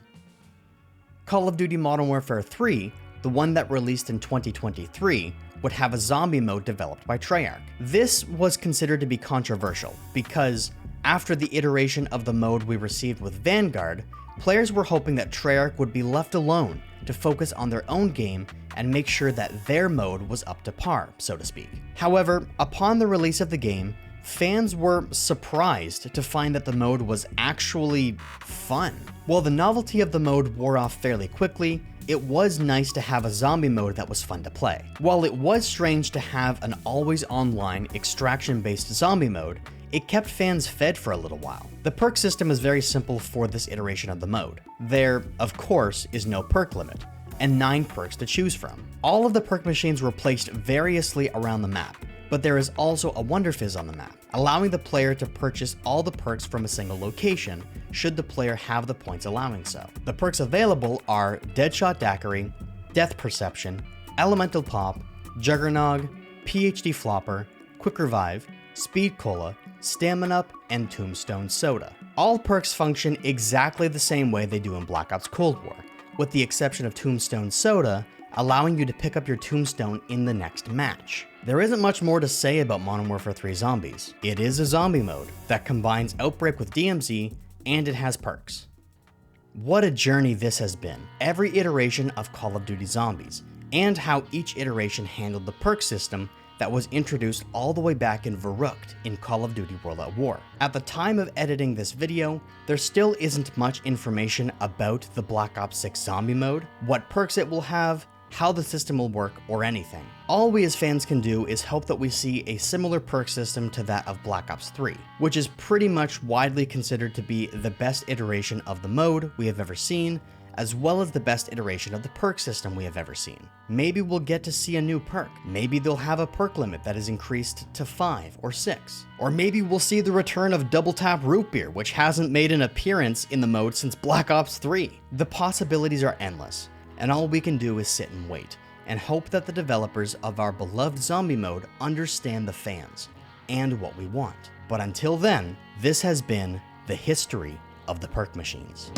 Call of Duty Modern Warfare 3, the one that released in 2023, would have a zombie mode developed by Treyarch. This was considered to be controversial because, after the iteration of the mode we received with Vanguard, players were hoping that Treyarch would be left alone to focus on their own game and make sure that their mode was up to par, so to speak. However, upon the release of the game, fans were surprised to find that the mode was actually fun. While the novelty of the mode wore off fairly quickly, it was nice to have a zombie mode that was fun to play. While it was strange to have an always online extraction-based zombie mode, it kept fans fed for a little while. The perk system is very simple for this iteration of the mode. There, of course, is no perk limit, and 9 perks to choose from. All of the perk machines were placed variously around the map, but there is also a Wonder Fizz on the map, allowing the player to purchase all the perks from a single location, should the player have the points allowing so. The perks available are Deadshot Daiquiri, Death Perception, Elemental Pop, Juggernog, PhD Flopper, Quick Revive, Speed Cola, Stamina Up, and Tombstone Soda. All perks function exactly the same way they do in Black Ops Cold War, with the exception of Tombstone Soda, allowing you to pick up your tombstone in the next match. There isn't much more to say about Modern Warfare 3 Zombies. It is a zombie mode that combines Outbreak with DMZ, and it has perks. What a journey this has been. Every iteration of Call of Duty Zombies, and how each iteration handled the perk system that was introduced all the way back in Verrückt in Call of Duty World at War. At the time of editing this video, there still isn't much information about the Black Ops 6 zombie mode, what perks it will have, how the system will work, or anything. All we as fans can do is hope that we see a similar perk system to that of Black Ops 3, which is pretty much widely considered to be the best iteration of the mode we have ever seen, as well as the best iteration of the perk system we have ever seen. Maybe we'll get to see a new perk. Maybe they'll have a perk limit that is increased to 5 or 6. Or maybe we'll see the return of Double Tap Root Beer, which hasn't made an appearance in the mode since Black Ops 3. The possibilities are endless, and all we can do is sit and wait, and hope that the developers of our beloved zombie mode understand the fans, and what we want. But until then, this has been the history of the perk machines.